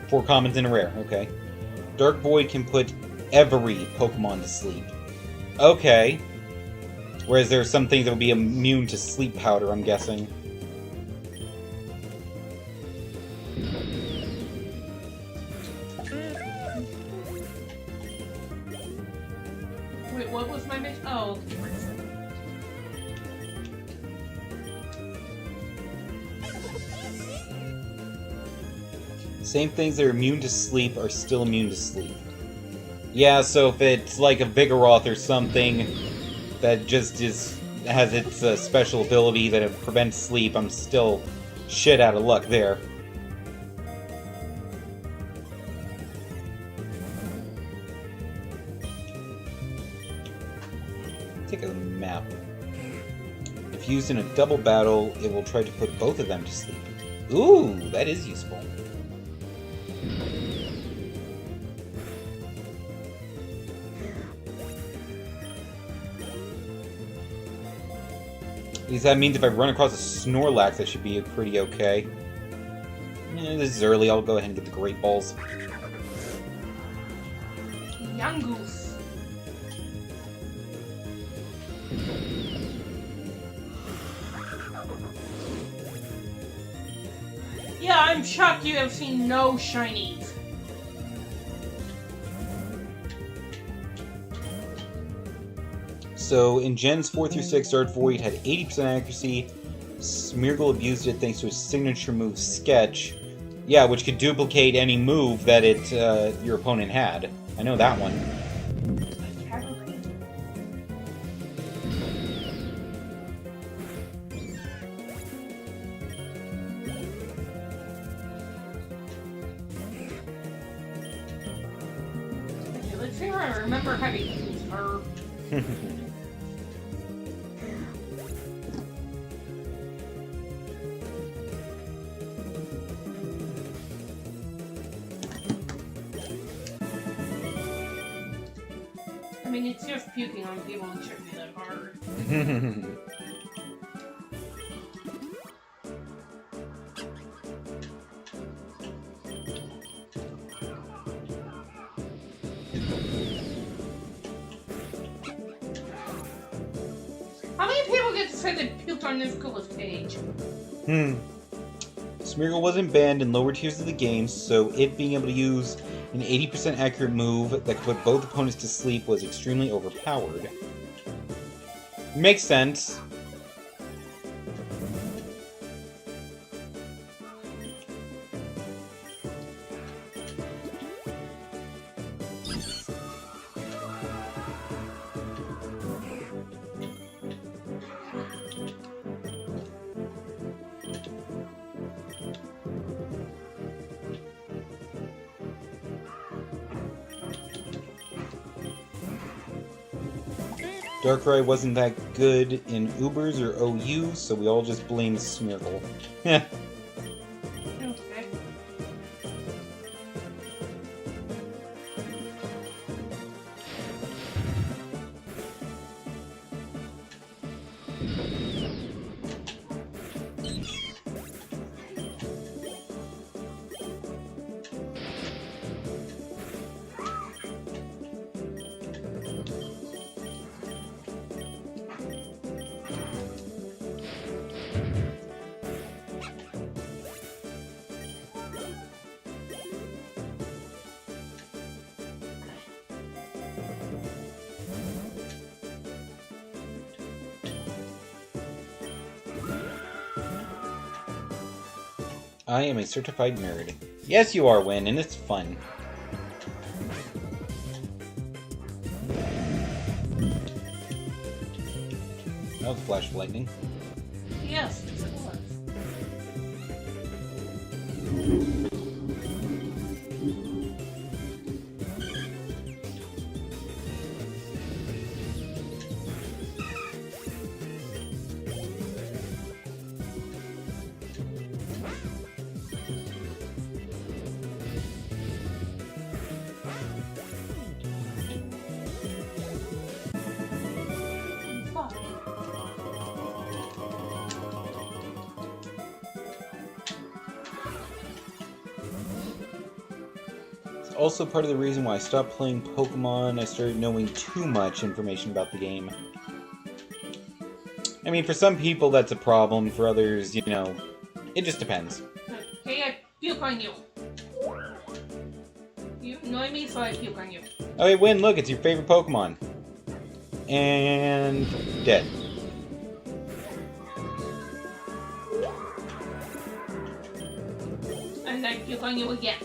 4 commons and a rare, okay. Dark Void can put every Pokemon to sleep. Okay. Whereas there are some things that will be immune to sleep powder, I'm guessing. Wait, what was my mission? Oh, Same things that are immune to sleep are still immune to sleep. Yeah, so if it's like a Vigoroth or something that just has its special ability that it prevents sleep, I'm still shit out of luck there. Take a map. If used in a double battle, it will try to put both of them to sleep. Ooh, that is useful. At least that means if I run across a Snorlax, I should be pretty okay. This is early, I'll go ahead and get the Great Balls. Yangoose. Yeah, I'm shocked you have seen no shinies. So, in Gens 4 through 6, Dark Void had 80% accuracy. Smeargle abused it thanks to his signature move, Sketch. Yeah, which could duplicate any move that your opponent had. I know that one. Okay, let's see where I remember having used her. I mean, it's just puking on people and shouldn't be that hard. How many people get to say they puked on this coolest page? Smeargle wasn't banned in lower tiers of the game, so it being able to use an 80% accurate move that could put both opponents to sleep was extremely overpowered. Makes sense. Darkrai wasn't that good in Ubers or OU, so we all just blame Smeargle. Okay. I am a certified nerd. Yes, you are, Win, and it's fun. That was a flash of lightning. Yes, it was. also part of the reason why I stopped playing Pokemon. I started knowing too much information about the game. I mean, for some people that's a problem. For others, you know, it just depends. Okay, I puke on you. You annoy me, so I puke on you. Okay, Win, look, it's your favorite Pokemon. And... dead. And I puke on you again.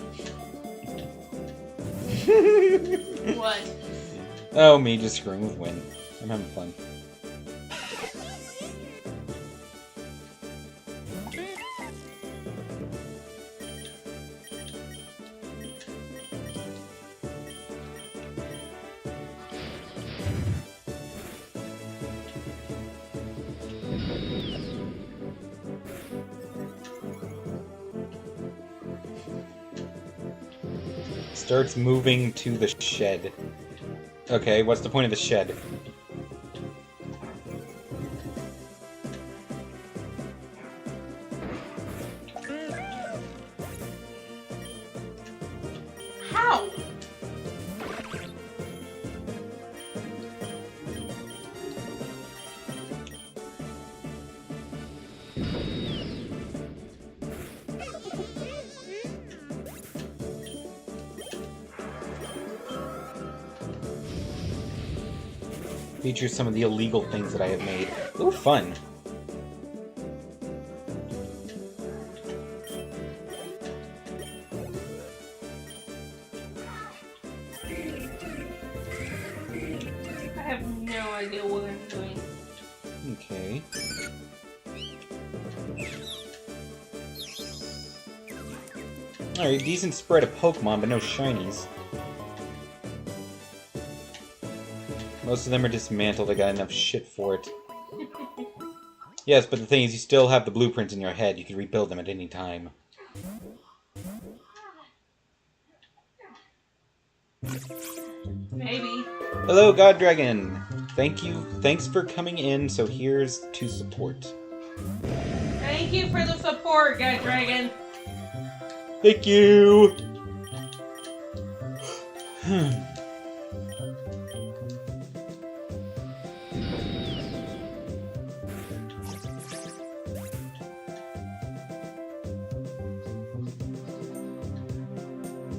What? Oh, me just screwing with Win. I'm having fun. Starts moving to the shed. Okay, what's the point of the shed? How? Features some of the illegal things that I have made. Ooh, fun. I have no idea what I'm doing. Okay. Alright, decent spread of Pokemon, but no shinies. Most of them are dismantled, I got enough shit for it. Yes, but the thing is, you still have the blueprints in your head. You can rebuild them at any time. Maybe. Hello, God Dragon! Thank you. Thanks for coming in, so here's to support. Thank you for the support, God Dragon. Thank you!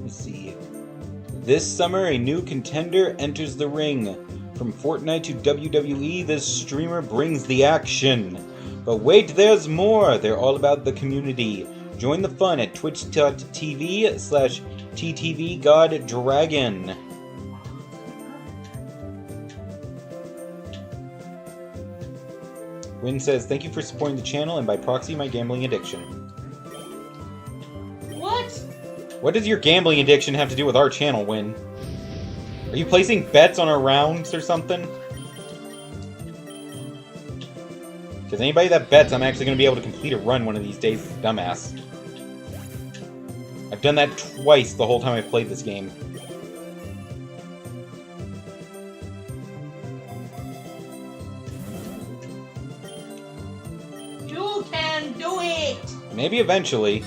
Let's see. This summer, a new contender enters the ring. From Fortnite to WWE, this streamer brings the action. But wait, there's more! They're all about the community. Join the fun at twitch.tv/TTVGodDragon. Win says, thank you for supporting the channel and by proxy my gambling addiction. What? What does your gambling addiction have to do with our channel, Win? Are you placing bets on our rounds or something? Because anybody that bets I'm actually going to be able to complete a run one of these days is a dumbass. I've done that twice the whole time I've played this game. You can do it! Maybe eventually.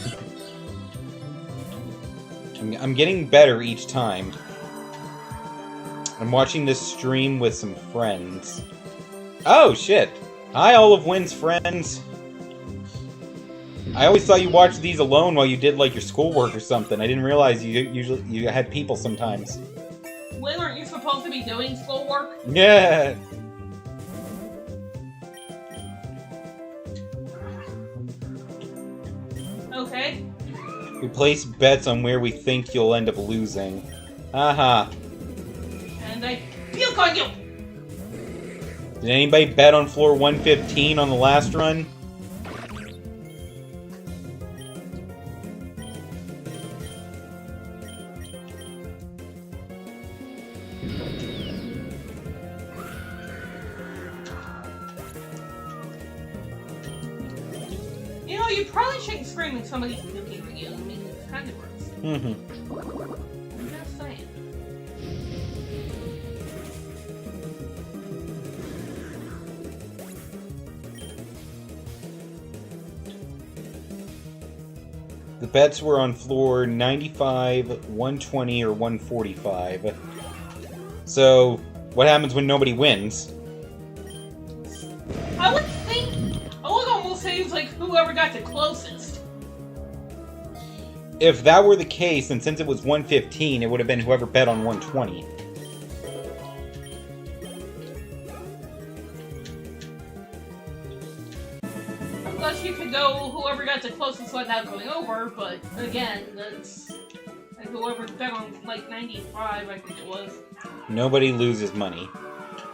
I'm getting better each time. I'm watching this stream with some friends. Oh, shit! Hi, all of Win's friends! I always thought you watched these alone while you did, like, your schoolwork or something. I didn't realize you had people sometimes. When aren't you supposed to be doing schoolwork? Yeah! Okay. We place bets on where we think you'll end up losing. Haha. And I puke on you! Did anybody bet on floor 115 on the last run? You know, you probably shouldn't scream when somebody's puking at you. I mean, it's kind of gross. Mm-hmm. I'm just saying. The The bets were on floor 95, 120, or 145. So, what happens when nobody wins? I would think, I would almost say it's like whoever got the closest. If that were the case, and since it was 115, it would have been whoever bet on 120. Unless you could go whoever got the closest without going over, but again, that's like whoever bet on like 95, I think it was. Nobody loses money.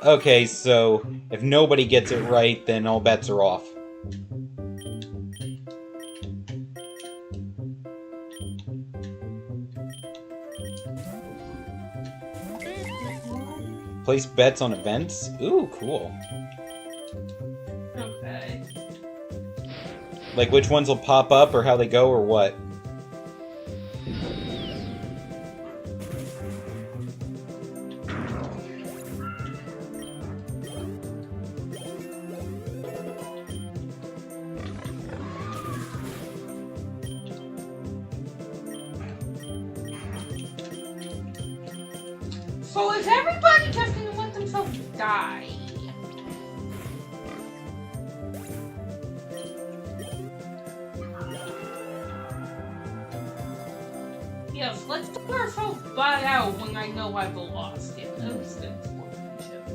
Okay, so if nobody gets it right, then all bets are off. Place bets on events? Ooh, cool. Okay. Like which ones will pop up, or how they go, or what? So is everybody just gonna let themselves die? Yes, let's do ourselves buy out when I know I've lost. Yeah, that's good sportsmanship.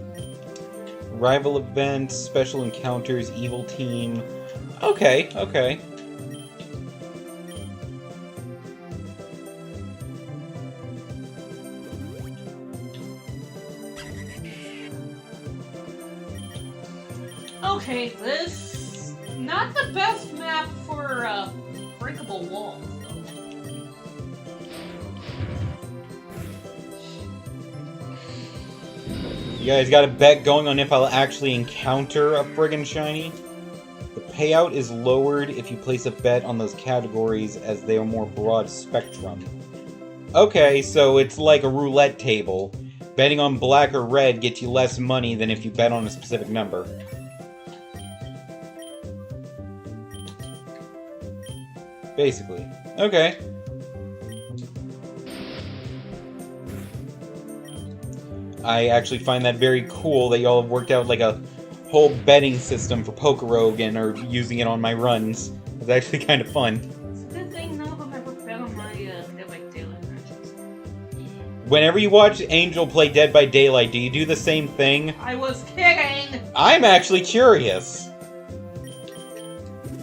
Rival events, special encounters, evil team. Okay, okay. Okay, this not the best map for breakable walls, though. You guys got a bet going on if I'll actually encounter a friggin' shiny? The payout is lowered if you place a bet on those categories as they are more broad spectrum. Okay, so it's like a roulette table. Betting on black or red gets you less money than if you bet on a specific number. Basically. Okay. I actually find that very cool that y'all have worked out like a whole betting system for Pokerogue and are using it on my runs. It's actually kind of fun. It's a good thing none of them ever bet on my Dead by Daylight matches. Whenever you watch Angel play Dead by Daylight, do you do the same thing? I was kidding! I'm actually curious.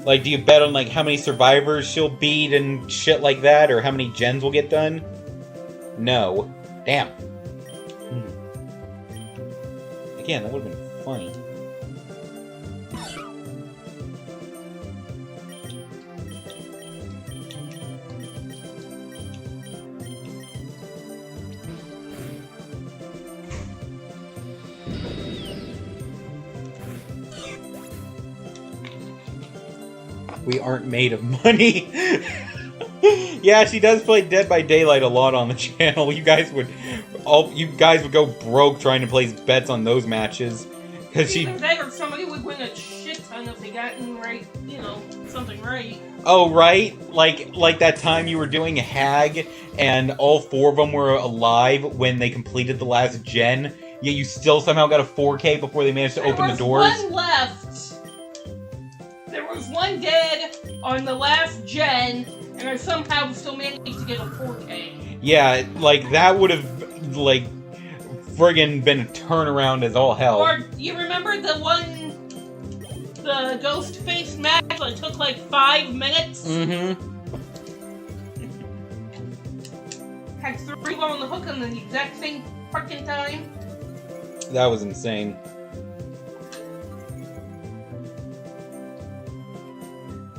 Like, do you bet on, like, how many survivors she'll beat and shit like that? Or how many gens will get done? No. Damn. Again, that would have been funny. We aren't made of money. Yeah, she does play Dead by Daylight a lot on the channel. You guys would go broke trying to place bets on those matches. Cause she Even better, somebody would win a shit ton if they got in right, something right. Oh, right? Like that time you were doing Hag and all 4 of them were alive when they completed the last gen, yet you still somehow got a 4K before they managed to open the doors? There was one left. There was one dead on the last gen, and I somehow still managed to get a 4K. Yeah, like, that would have, like, friggin' been a turnaround as all hell. Or, you remember the ghost face match that took like 5 minutes? Mm-hmm. Had 3 on the hook on the exact same fucking time. That was insane.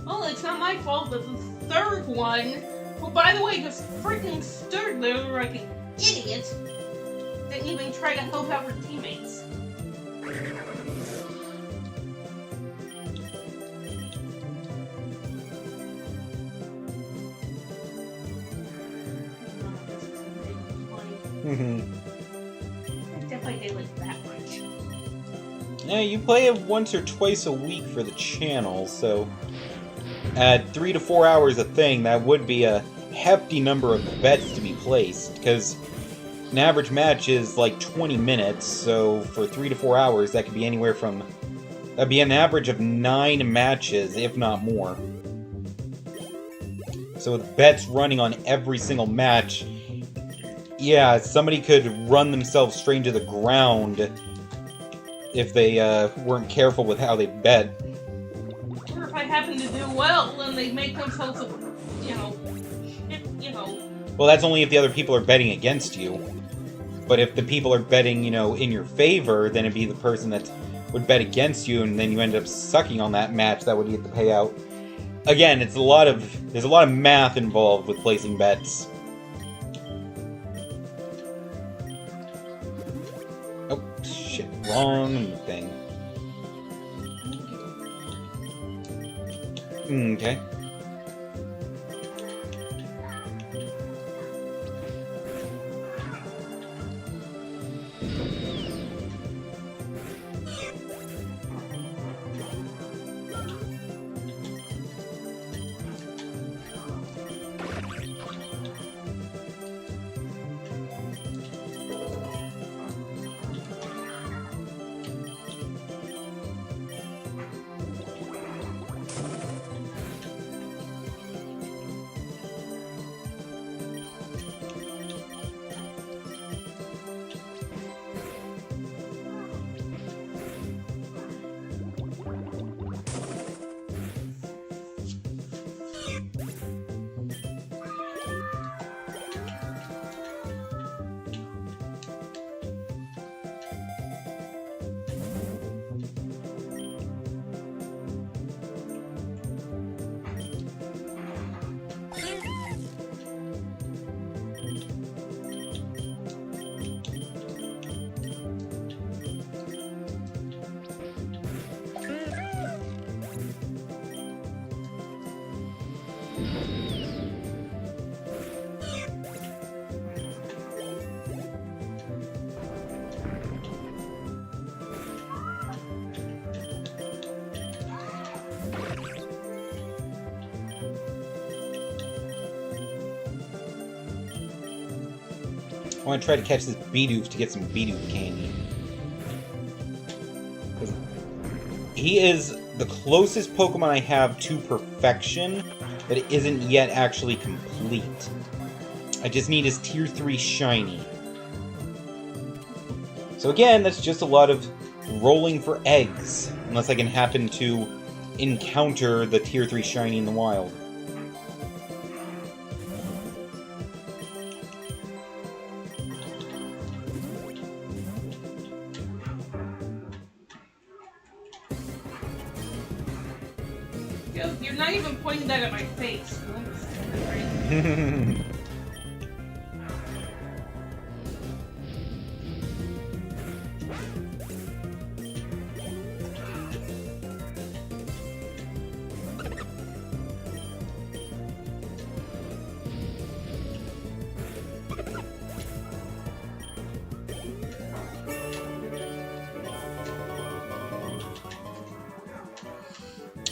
Well, it's not my fault that the third one, who by the way just freaking stood there like an idiot, didn't even try to help out her teammates. Mm-hmm. I definitely didn't like that much. Yeah, you play it once or twice a week for the channel, so... At 3 to 4 hours a thing, that would be a hefty number of bets to be placed, because an average match is like 20 minutes, so for 3 to 4 hours, that could be anywhere from... That'd be an average of 9 matches, if not more. So with bets running on every single match, yeah, somebody could run themselves straight into the ground if they weren't careful with how they bet. Or if I happen to do well, then they make themselves a, Well, that's only if the other people are betting against you. But if the people are betting, in your favor, then it'd be the person that would bet against you, and then you end up sucking on that match that would get the payout. Again, there's a lot of math involved with placing bets. Oh, shit, wrong thing. Okay. I want to try to catch this Bidoof to get some Bidoof candy. He is the closest Pokemon I have to perfection that isn't yet actually complete. I just need his Tier 3 Shiny. So again, that's just a lot of rolling for eggs, unless I can happen to encounter the Tier 3 Shiny in the wild. You're not even pointing that at my face. Right?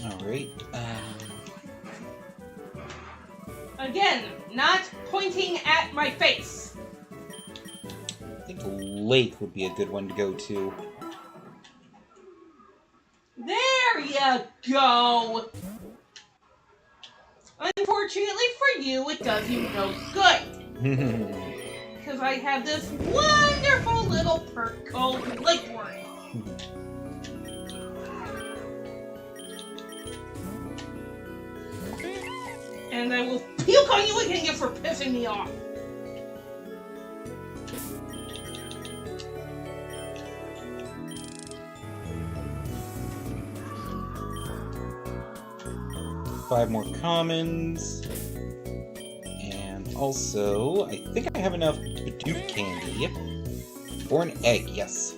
Alright, Again, not pointing at my face. I think Lake would be a good one to go to. There you go. Unfortunately for you, it does you no good. Because I have this wonderful little perk called Lakeworm. And I will puke on you again for pissing me off. Five more commons. And also, I think I have enough Bidoof candy for an egg, yes.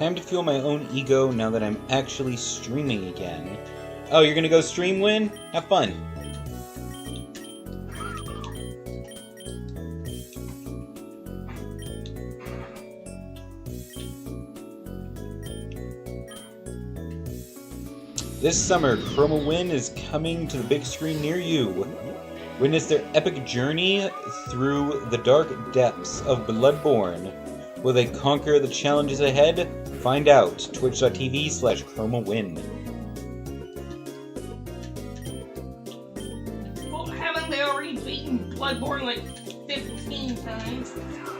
Time to fuel my own ego now that I'm actually streaming again. Oh, you're gonna go stream, Win? Have fun. This summer, Chroma Win is coming to the big screen near you. Witness their epic journey through the dark depths of Bloodborne. Will they conquer the challenges ahead? Find out. Twitch.tv/ChromaWin. Well, haven't they already beaten Bloodborne like 15 times?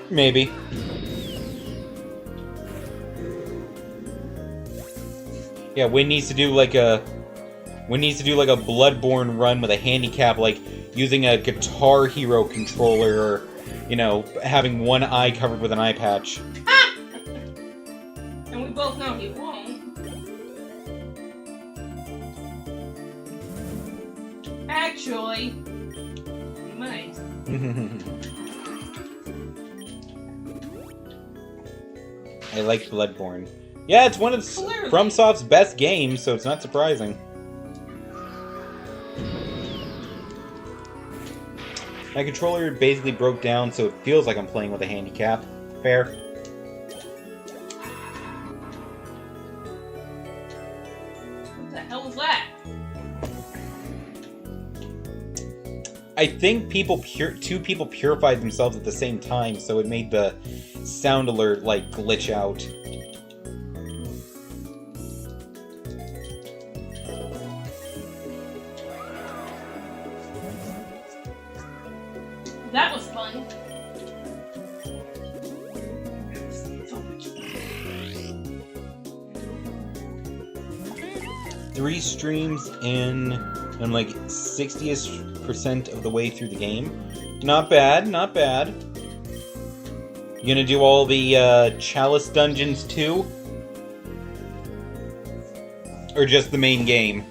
Maybe. Yeah, Win needs to do like a Bloodborne run with a handicap, like using a Guitar Hero controller, or, you know, having one eye covered with an eye patch. And we both know he won't. Actually, he might. I like Bloodborne. Yeah, it's one of Clearly. FromSoft's best games, so it's not surprising. My controller basically broke down, so it feels like I'm playing with a handicap. Fair. What the hell is that? I think two people purified themselves at the same time, so it made the sound alert, like, glitch out. That was fun. 3 streams in, I'm like 60% of the way through the game. Not bad, not bad. You gonna do all the Chalice dungeons too? Or just the main game?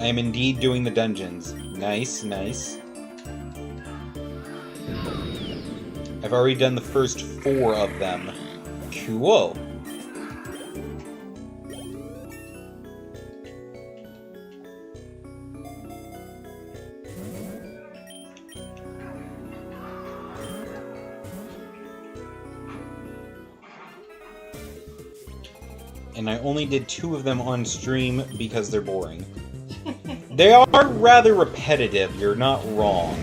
I am indeed doing the dungeons. Nice, nice. I've already done the first 4 of them. Cool. And I only did 2 of them on stream because they're boring. They are rather repetitive, you're not wrong.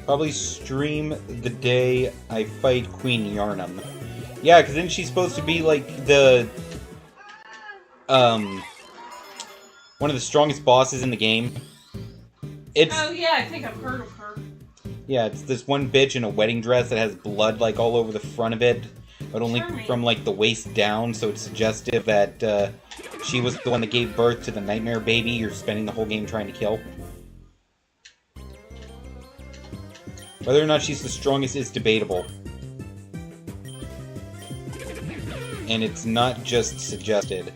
Probably stream the day I fight Queen Yarnum. Yeah, because then she's supposed to be like the one of the strongest bosses in the game. It's Oh yeah, I think I've heard of her. yeah, it's this one bitch in a wedding dress that has blood like all over the front of it, but only Charming. from like the waist down, so it's suggestive that she was the one that gave birth to the nightmare baby you're spending the whole game trying to kill. Whether or not she's the strongest is debatable. And it's not just suggested.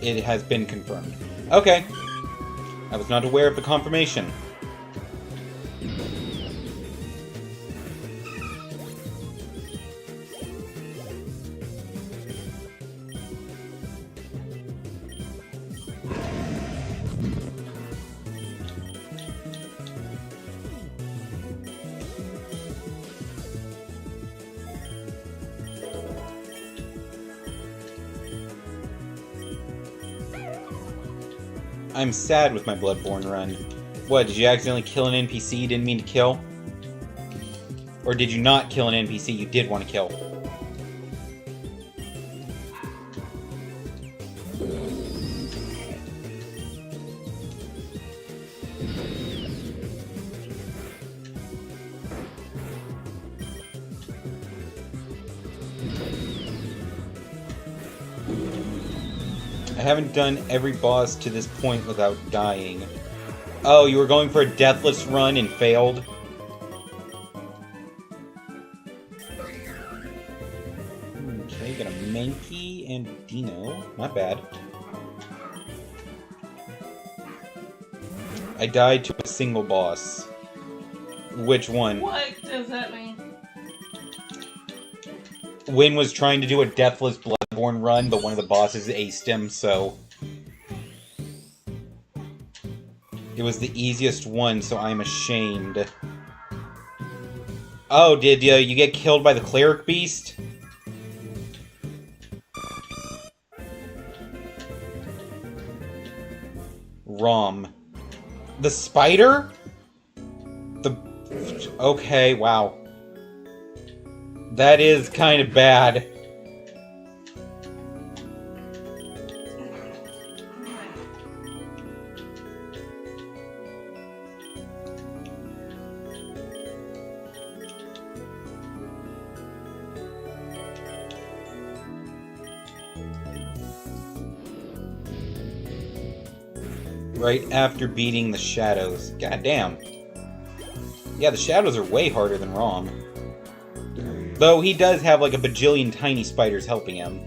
It has been confirmed. Okay. I was not aware of the confirmation. I'm sad with my Bloodborne run. What, did you accidentally kill an NPC you didn't mean to kill? Or did you not kill an NPC you did want to kill? I haven't done every boss to this point without dying. Oh, you were going for a deathless run and failed? Okay, got a Mankey and Dino. Not bad. I died to a single boss. Which one? What does that mean? Wynn was trying to do a deathless Bloodborne run, but one of the bosses aced him, so... It was the easiest one, so I'm ashamed. Oh, did you get killed by the Cleric Beast? Rom. The spider? Okay, wow. That is kind of bad. Right after beating the Shadows. God damn. Yeah, the Shadows are way harder than Rom. Though he does have like a bajillion tiny spiders helping him.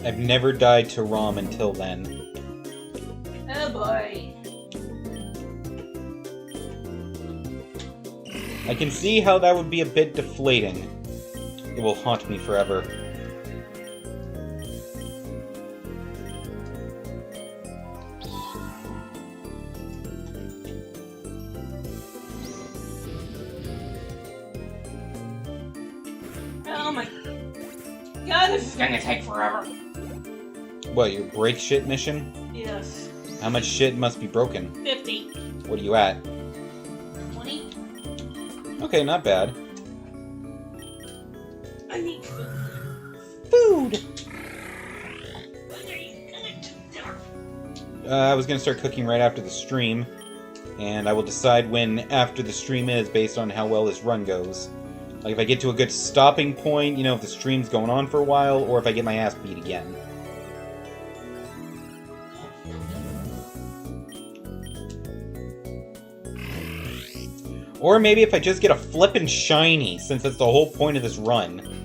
I've never died to Rom until then. Oh boy. I can see how that would be a bit deflating. It will haunt me forever. Oh my god, this is gonna take forever. What, your break shit mission? Yes. How much shit must be broken? 50. What are you at? 20. Okay, not bad. I need Food! I was gonna start cooking right after the stream, and I will decide when after the stream is based on how well this run goes. Like, if I get to a good stopping point, you know, if the stream's going on for a while, or if I get my ass beat again. Or maybe if I just get a flippin' shiny, since that's the whole point of this run. What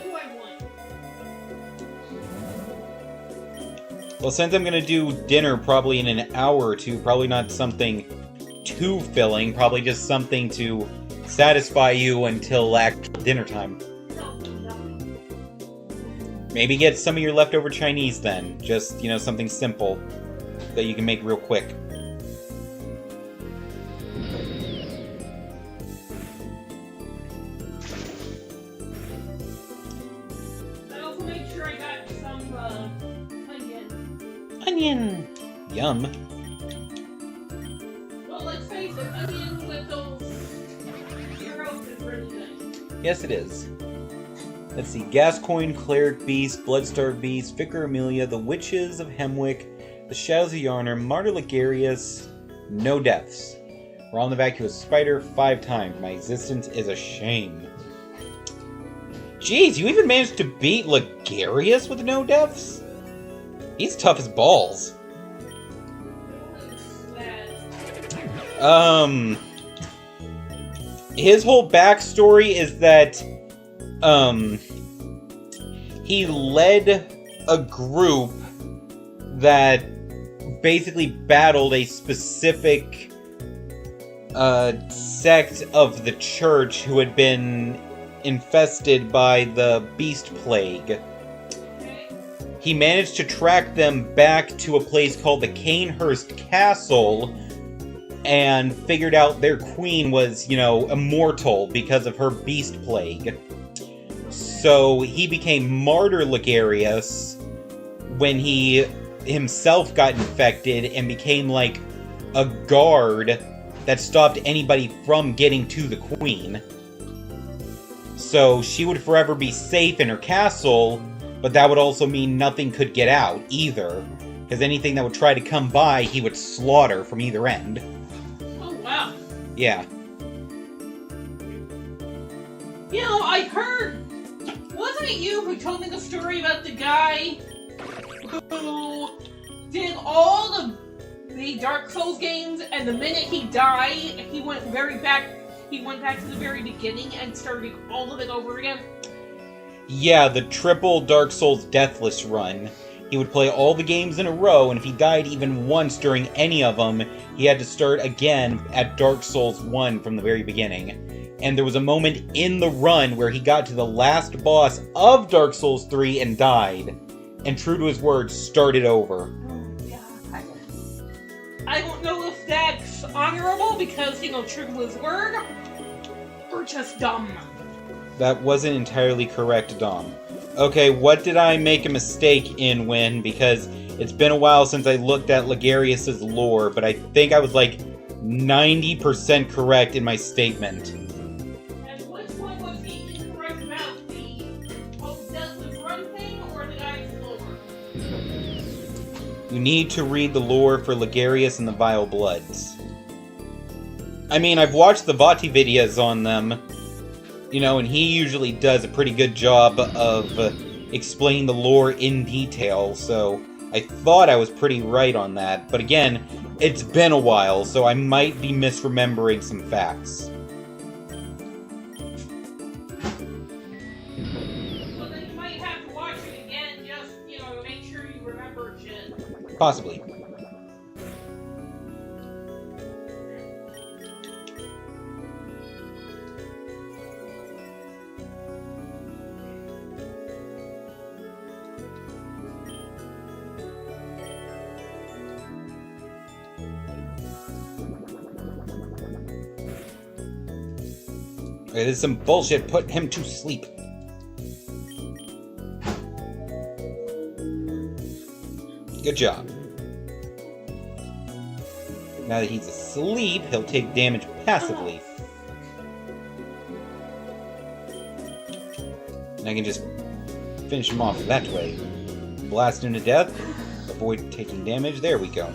do I want? Well, since I'm gonna do dinner probably in an hour or two, probably not something too filling, probably just something to satisfy you until actual dinner time. Maybe get some of your leftover Chinese then. Just, you know, something simple that you can make real quick. I also made sure I got some, onion. Onion! Yum. Well, let's face it, onion with those heroes is really good. Yes, it is. Let's see. Gascoigne, Cleric Beast, Bloodstarved Beast, Vicar Amelia, the Witches of Hemwick, the Shadows of Yarnor, Martyr Ligarius, no deaths. Rom the Vacuous Spider 5 times. My existence is a shame. Jeez, you even managed to beat Ligarius with no deaths? He's tough as balls. His whole backstory is that he led a group that basically battled a specific sect of the church who had been infested by the beast plague. He managed to track them back to a place called the Canehurst Castle and figured out their queen was, you know, immortal because of her beast plague. So he became Martyr Ligarius when he himself got infected and became like a guard that stopped anybody from getting to the queen. So she would forever be safe in her castle, but that would also mean nothing could get out, either. Because anything that would try to come by, he would slaughter from either end. Oh, wow. Yeah. You know, I heard... Wasn't it you who told me the story about the guy who did all the Dark Souls games, and the minute he died, he went back to the very beginning and started all of it over again? Yeah, the triple Dark Souls Deathless run. He would play all the games in a row, and if he died even once during any of them, he had to start again at Dark Souls 1 from the very beginning. And there was a moment in the run where he got to the last boss of Dark Souls 3 and died. And true to his word, started over. Oh, God. I don't know if that's honorable because, you know, true to his word, or just dumb. That wasn't entirely correct, Dom. Okay, what did I make a mistake in, Win? Because it's been a while since I looked at Ligarius' lore, but I think I was like 90% correct in my statement. And which one was he incorrect about? The Deathless Run thing or the guy's lore? You need to read the lore for Ligarius and the Vile Bloods. I mean, I've watched the Vati videos on them, you know, and he usually does a pretty good job of explaining the lore in detail, so I thought I was pretty right on that. But again, it's been a while, so I might be misremembering some facts. Well, then you might have to watch it again just, you know, to make sure you remember shit. Possibly. It is some bullshit. Put him to sleep. Good job. Now that he's asleep, he'll take damage passively. And I can just finish him off that way. Blast him to death. Avoid taking damage. There we go.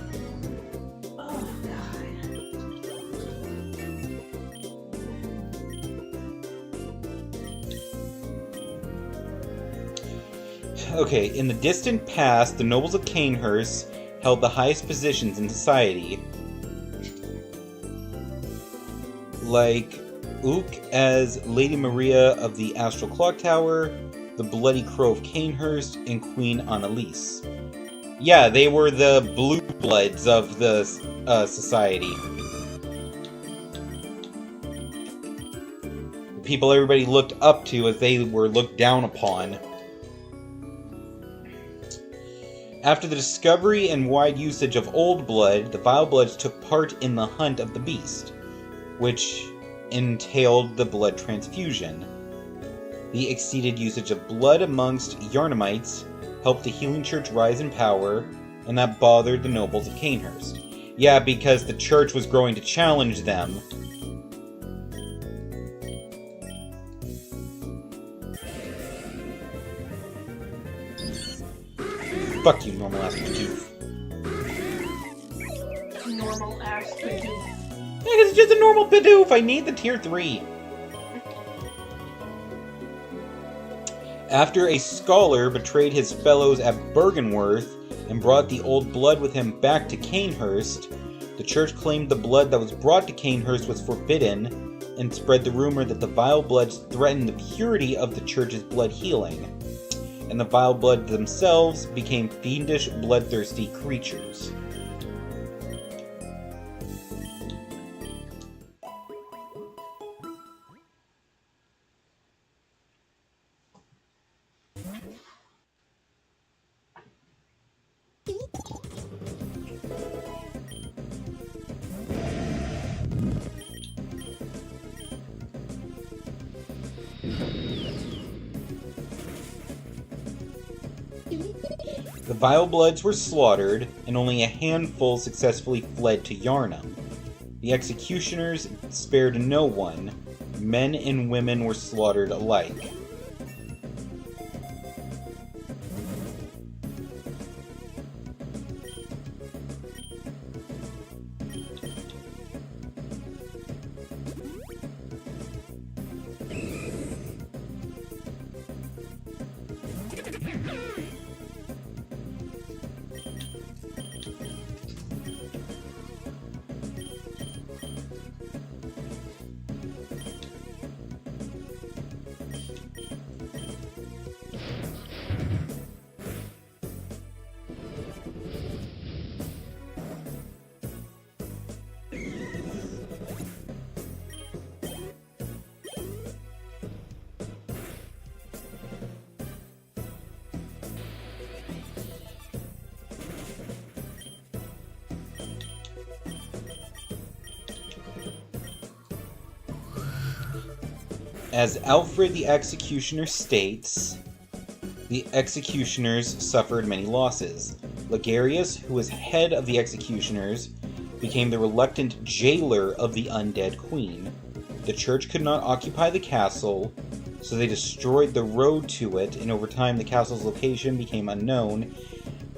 Okay, in the distant past, the nobles of Cainhurst held the highest positions in society. Like Ook as Lady Maria of the Astral Clock Tower, the Bloody Crow of Cainhurst, and Queen Annalise. Yeah, they were the blue bloods of the society. The people everybody looked up to as they were looked down upon. After the discovery and wide usage of Old Blood, the Vile Bloods took part in the Hunt of the Beast, which entailed the blood transfusion. The exceeded usage of blood amongst Yarnamites helped the Healing Church rise in power, and that bothered the nobles of Cainhurst. Yeah, because the church was growing to challenge them. Fuck you, normal-ass Bidoof. Normal-ass Bidoof. Yeah, it's just a normal Bidoof! I need the tier 3! After a scholar betrayed his fellows at Bergenworth and brought the Old Blood with him back to Cainhurst, the church claimed the blood that was brought to Cainhurst was forbidden and spread the rumor that the Vile Bloods threatened the purity of the church's blood healing. And the Vile Blood themselves became fiendish, bloodthirsty creatures. The Vile Bloods were slaughtered, and only a handful successfully fled to Yharnam. The executioners spared no one, Men and women were slaughtered alike. As Alfred the Executioner states, the executioners suffered many losses. Ligarius, who was head of the executioners, became the reluctant jailer of the undead queen. The church could not occupy the castle, so they destroyed the road to it, and over time the castle's location became unknown,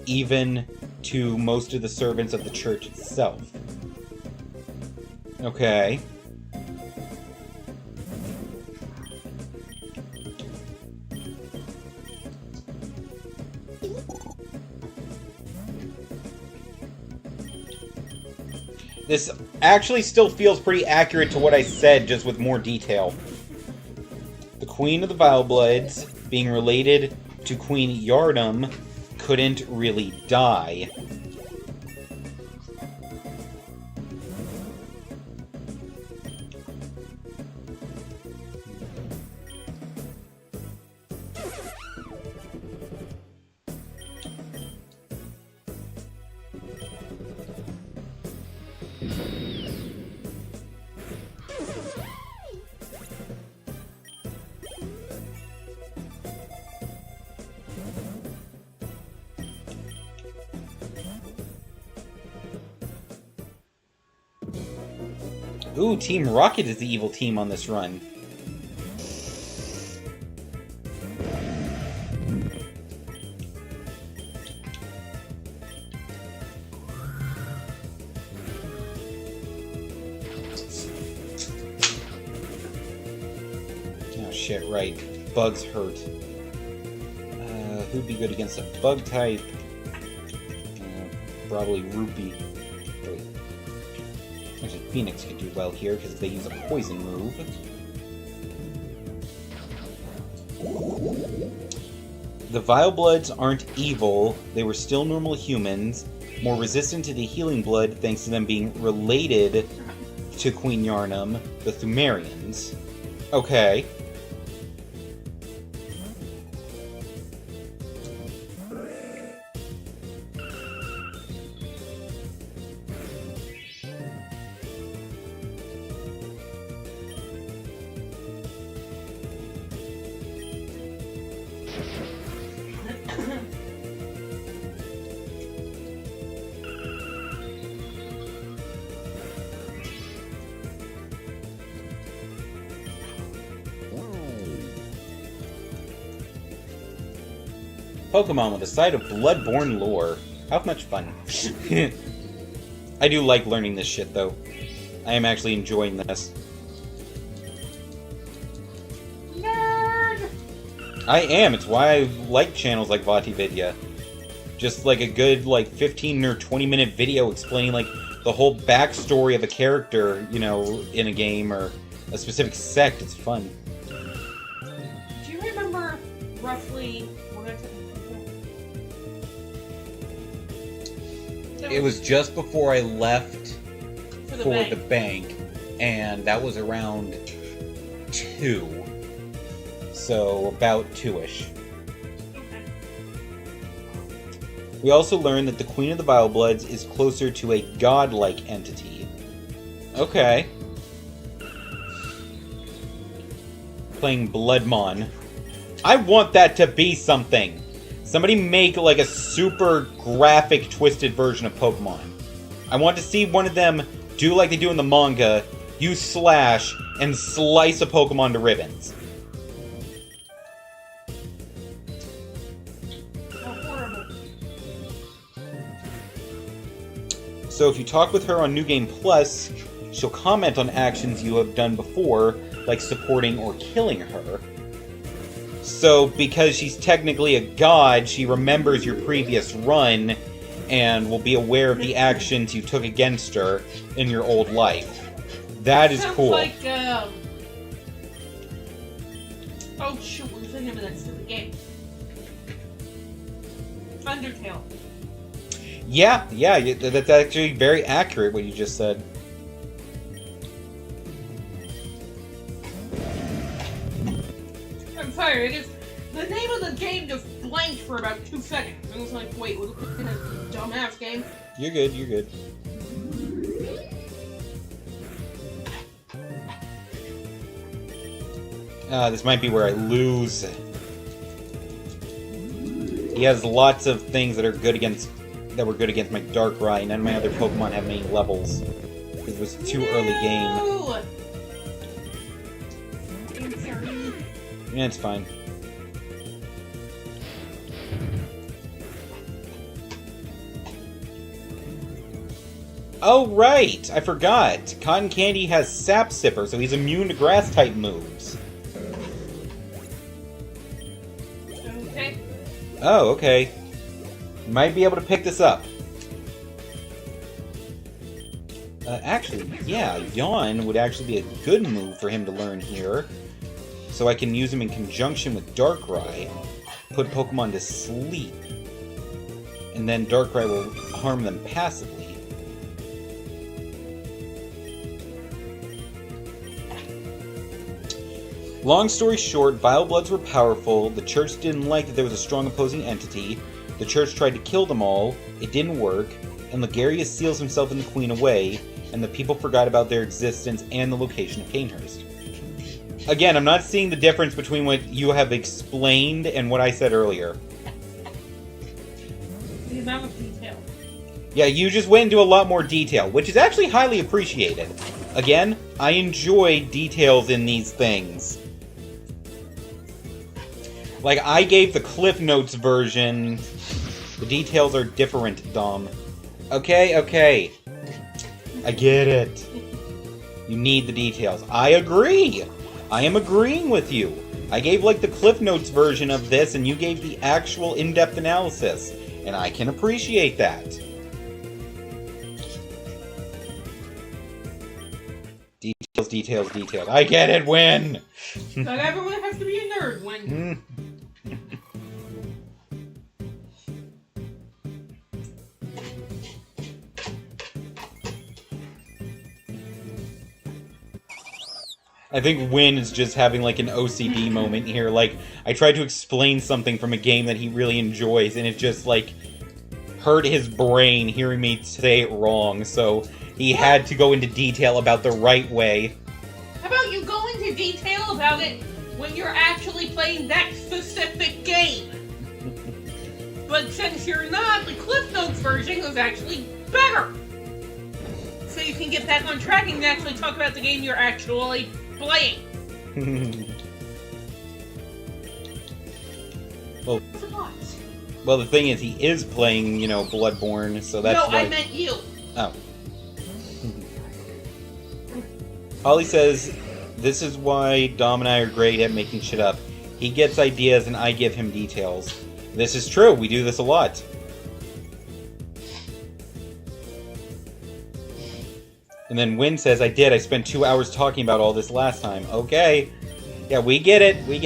even to most of the servants of the church itself. Okay. This actually still feels pretty accurate to what I said, just with more detail. The Queen of the Vilebloods, being related to Queen Yharnam, couldn't really die. Ooh, Team Rocket is the evil team on this run. Oh shit, right. Bugs hurt. Who'd be good against a bug type? Probably Rupee. Wait. Actually, Phoenix could do well here because they use a poison move. The Vilebloods aren't evil. They were still normal humans, more resistant to the healing blood thanks to them being related to Queen Yharnam, the Pthumerians. Okay. Pokemon with a side of Bloodborne lore. How much fun. I do like learning this shit, though. I am actually enjoying this. Nerd! I am. It's why I like channels like VaatiVidya. Just like a good, 15 or 20 minute video explaining, the whole backstory of a character, in a game or a specific sect. It's fun. Do you remember roughly... It was just before I left for the bank, and that was around 2. So, about 2-ish. Okay. We also learned that the Queen of the Vilebloods is closer to a godlike entity. Okay. Playing Bloodmon. I want that to be something! Somebody make, a super graphic, twisted version of Pokemon. I want to see one of them do like they do in the manga, use Slash, and slice a Pokemon to ribbons. How horrible. So if you talk with her on New Game Plus, she'll comment on actions you have done before, like supporting or killing her. So because she's technically a god, she remembers your previous run and will be aware of the actions you took against her in your old life. That is Sounds cool. like, oh shoot, what was the name of that stupid game? Undertale. Yeah, that's actually very accurate what you just said. I'm sorry, I just... The name of the game just blanked for about 2 seconds. I was like, wait, what the dumbass game? You're good, you're good. This might be where I lose. He has lots of things that are good against... that were good against my Darkrai. None of my other Pokemon have many levels. Because it was too early game. No! I'm sorry. Yeah, it's fine. Oh, right! I forgot. Cotton Candy has Sap Sipper, so he's immune to Grass-type moves. Okay. Oh, okay. Might be able to pick this up. Actually, yeah, Yawn would actually be a good move for him to learn here. So I can use him in conjunction with Darkrai, put Pokemon to sleep, and then Darkrai will harm them passively. Long story short, Vile Bloods were powerful, the Church didn't like that there was a strong opposing entity, the Church tried to kill them all, it didn't work, and Ligarius seals himself and the Queen away, and the people forgot about their existence and the location of Canehurst. Again, I'm not seeing the difference between what you have explained and what I said earlier. The amount of detail. Yeah, you just went into a lot more detail, which is actually highly appreciated. Again, I enjoy details in these things. Like, I gave the Cliff Notes version. The details are different, Dom. Okay. I get it. You need the details. I agree! I am agreeing with you. I gave, like, the Cliff Notes version of this, and you gave the actual in-depth analysis. And I can appreciate that. Details. I get it, Win! Not everyone has to be a nerd when... I think Win is just having like an OCD moment here. Like, I tried to explain something from a game that he really enjoys, and it just like hurt his brain hearing me say it wrong, so he had to go into detail about the right way. How about you go into detail about it when you're actually playing that specific game? But since you're not, the Cliff Notes version is actually better! So you can get back on track and actually talk about the game you're actually playing. Well, the thing is, he is playing, you know, Bloodborne, so that's no, like... I meant you. Oh. Holly says, this is why Dom and I are great at making shit up. He gets ideas and I give him details. This is true, we do this a lot. And then Win says, I spent 2 hours talking about all this last time. Okay. Yeah, we get it. 6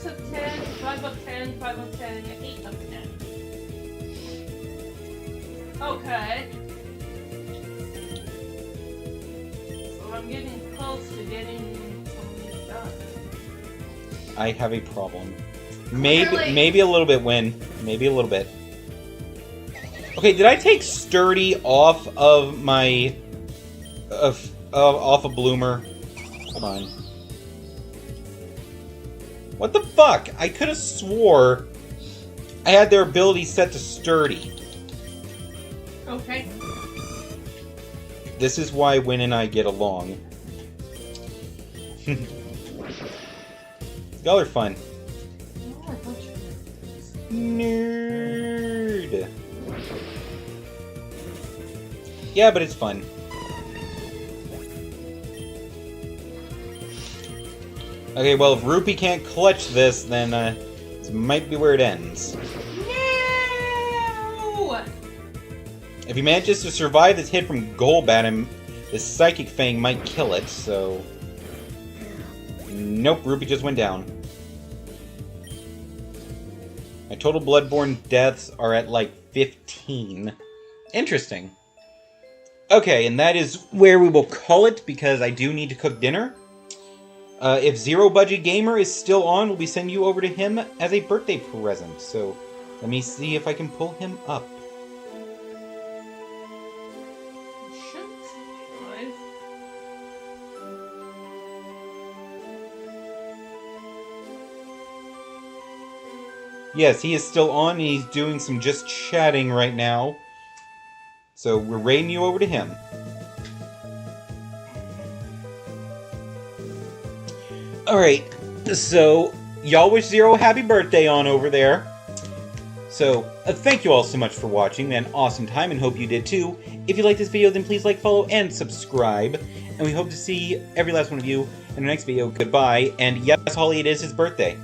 of 10, 5 of 10, 5 of 10, 8 of 10. Okay. So I'm getting close to getting something done. I have a problem. Maybe Really? a little bit, Win. Maybe a little bit. Okay, did I take Sturdy off of my... off of Bloomer? Hold on. What the fuck? I could have swore I had their ability set to Sturdy. Okay. This is why Win and I get along. Y'all are fun. Oh, I thought you Nerd. Yeah, but it's fun. Okay, well, if Rupee can't clutch this, then this might be where it ends. No! If he manages to survive this hit from Golbat, this Psychic Fang might kill it, so... Nope, Rupee just went down. My total Bloodborne deaths are at like 15. Interesting. Okay, and that is where we will call it, because I do need to cook dinner. If Zero Budget Gamer is still on, we'll be sending you over to him as a birthday present. So, let me see if I can pull him up. Should be alive. Yes, he is still on, and he's doing some just chatting right now. So, we're raiding you over to him. Alright, so, y'all wish Zero a happy birthday on over there. So, thank you all so much for watching. We had an awesome time, and hope you did too. If you like this video, then please like, follow, and subscribe. And we hope to see every last one of you in our next video. Goodbye, and yes, Holly, it is his birthday.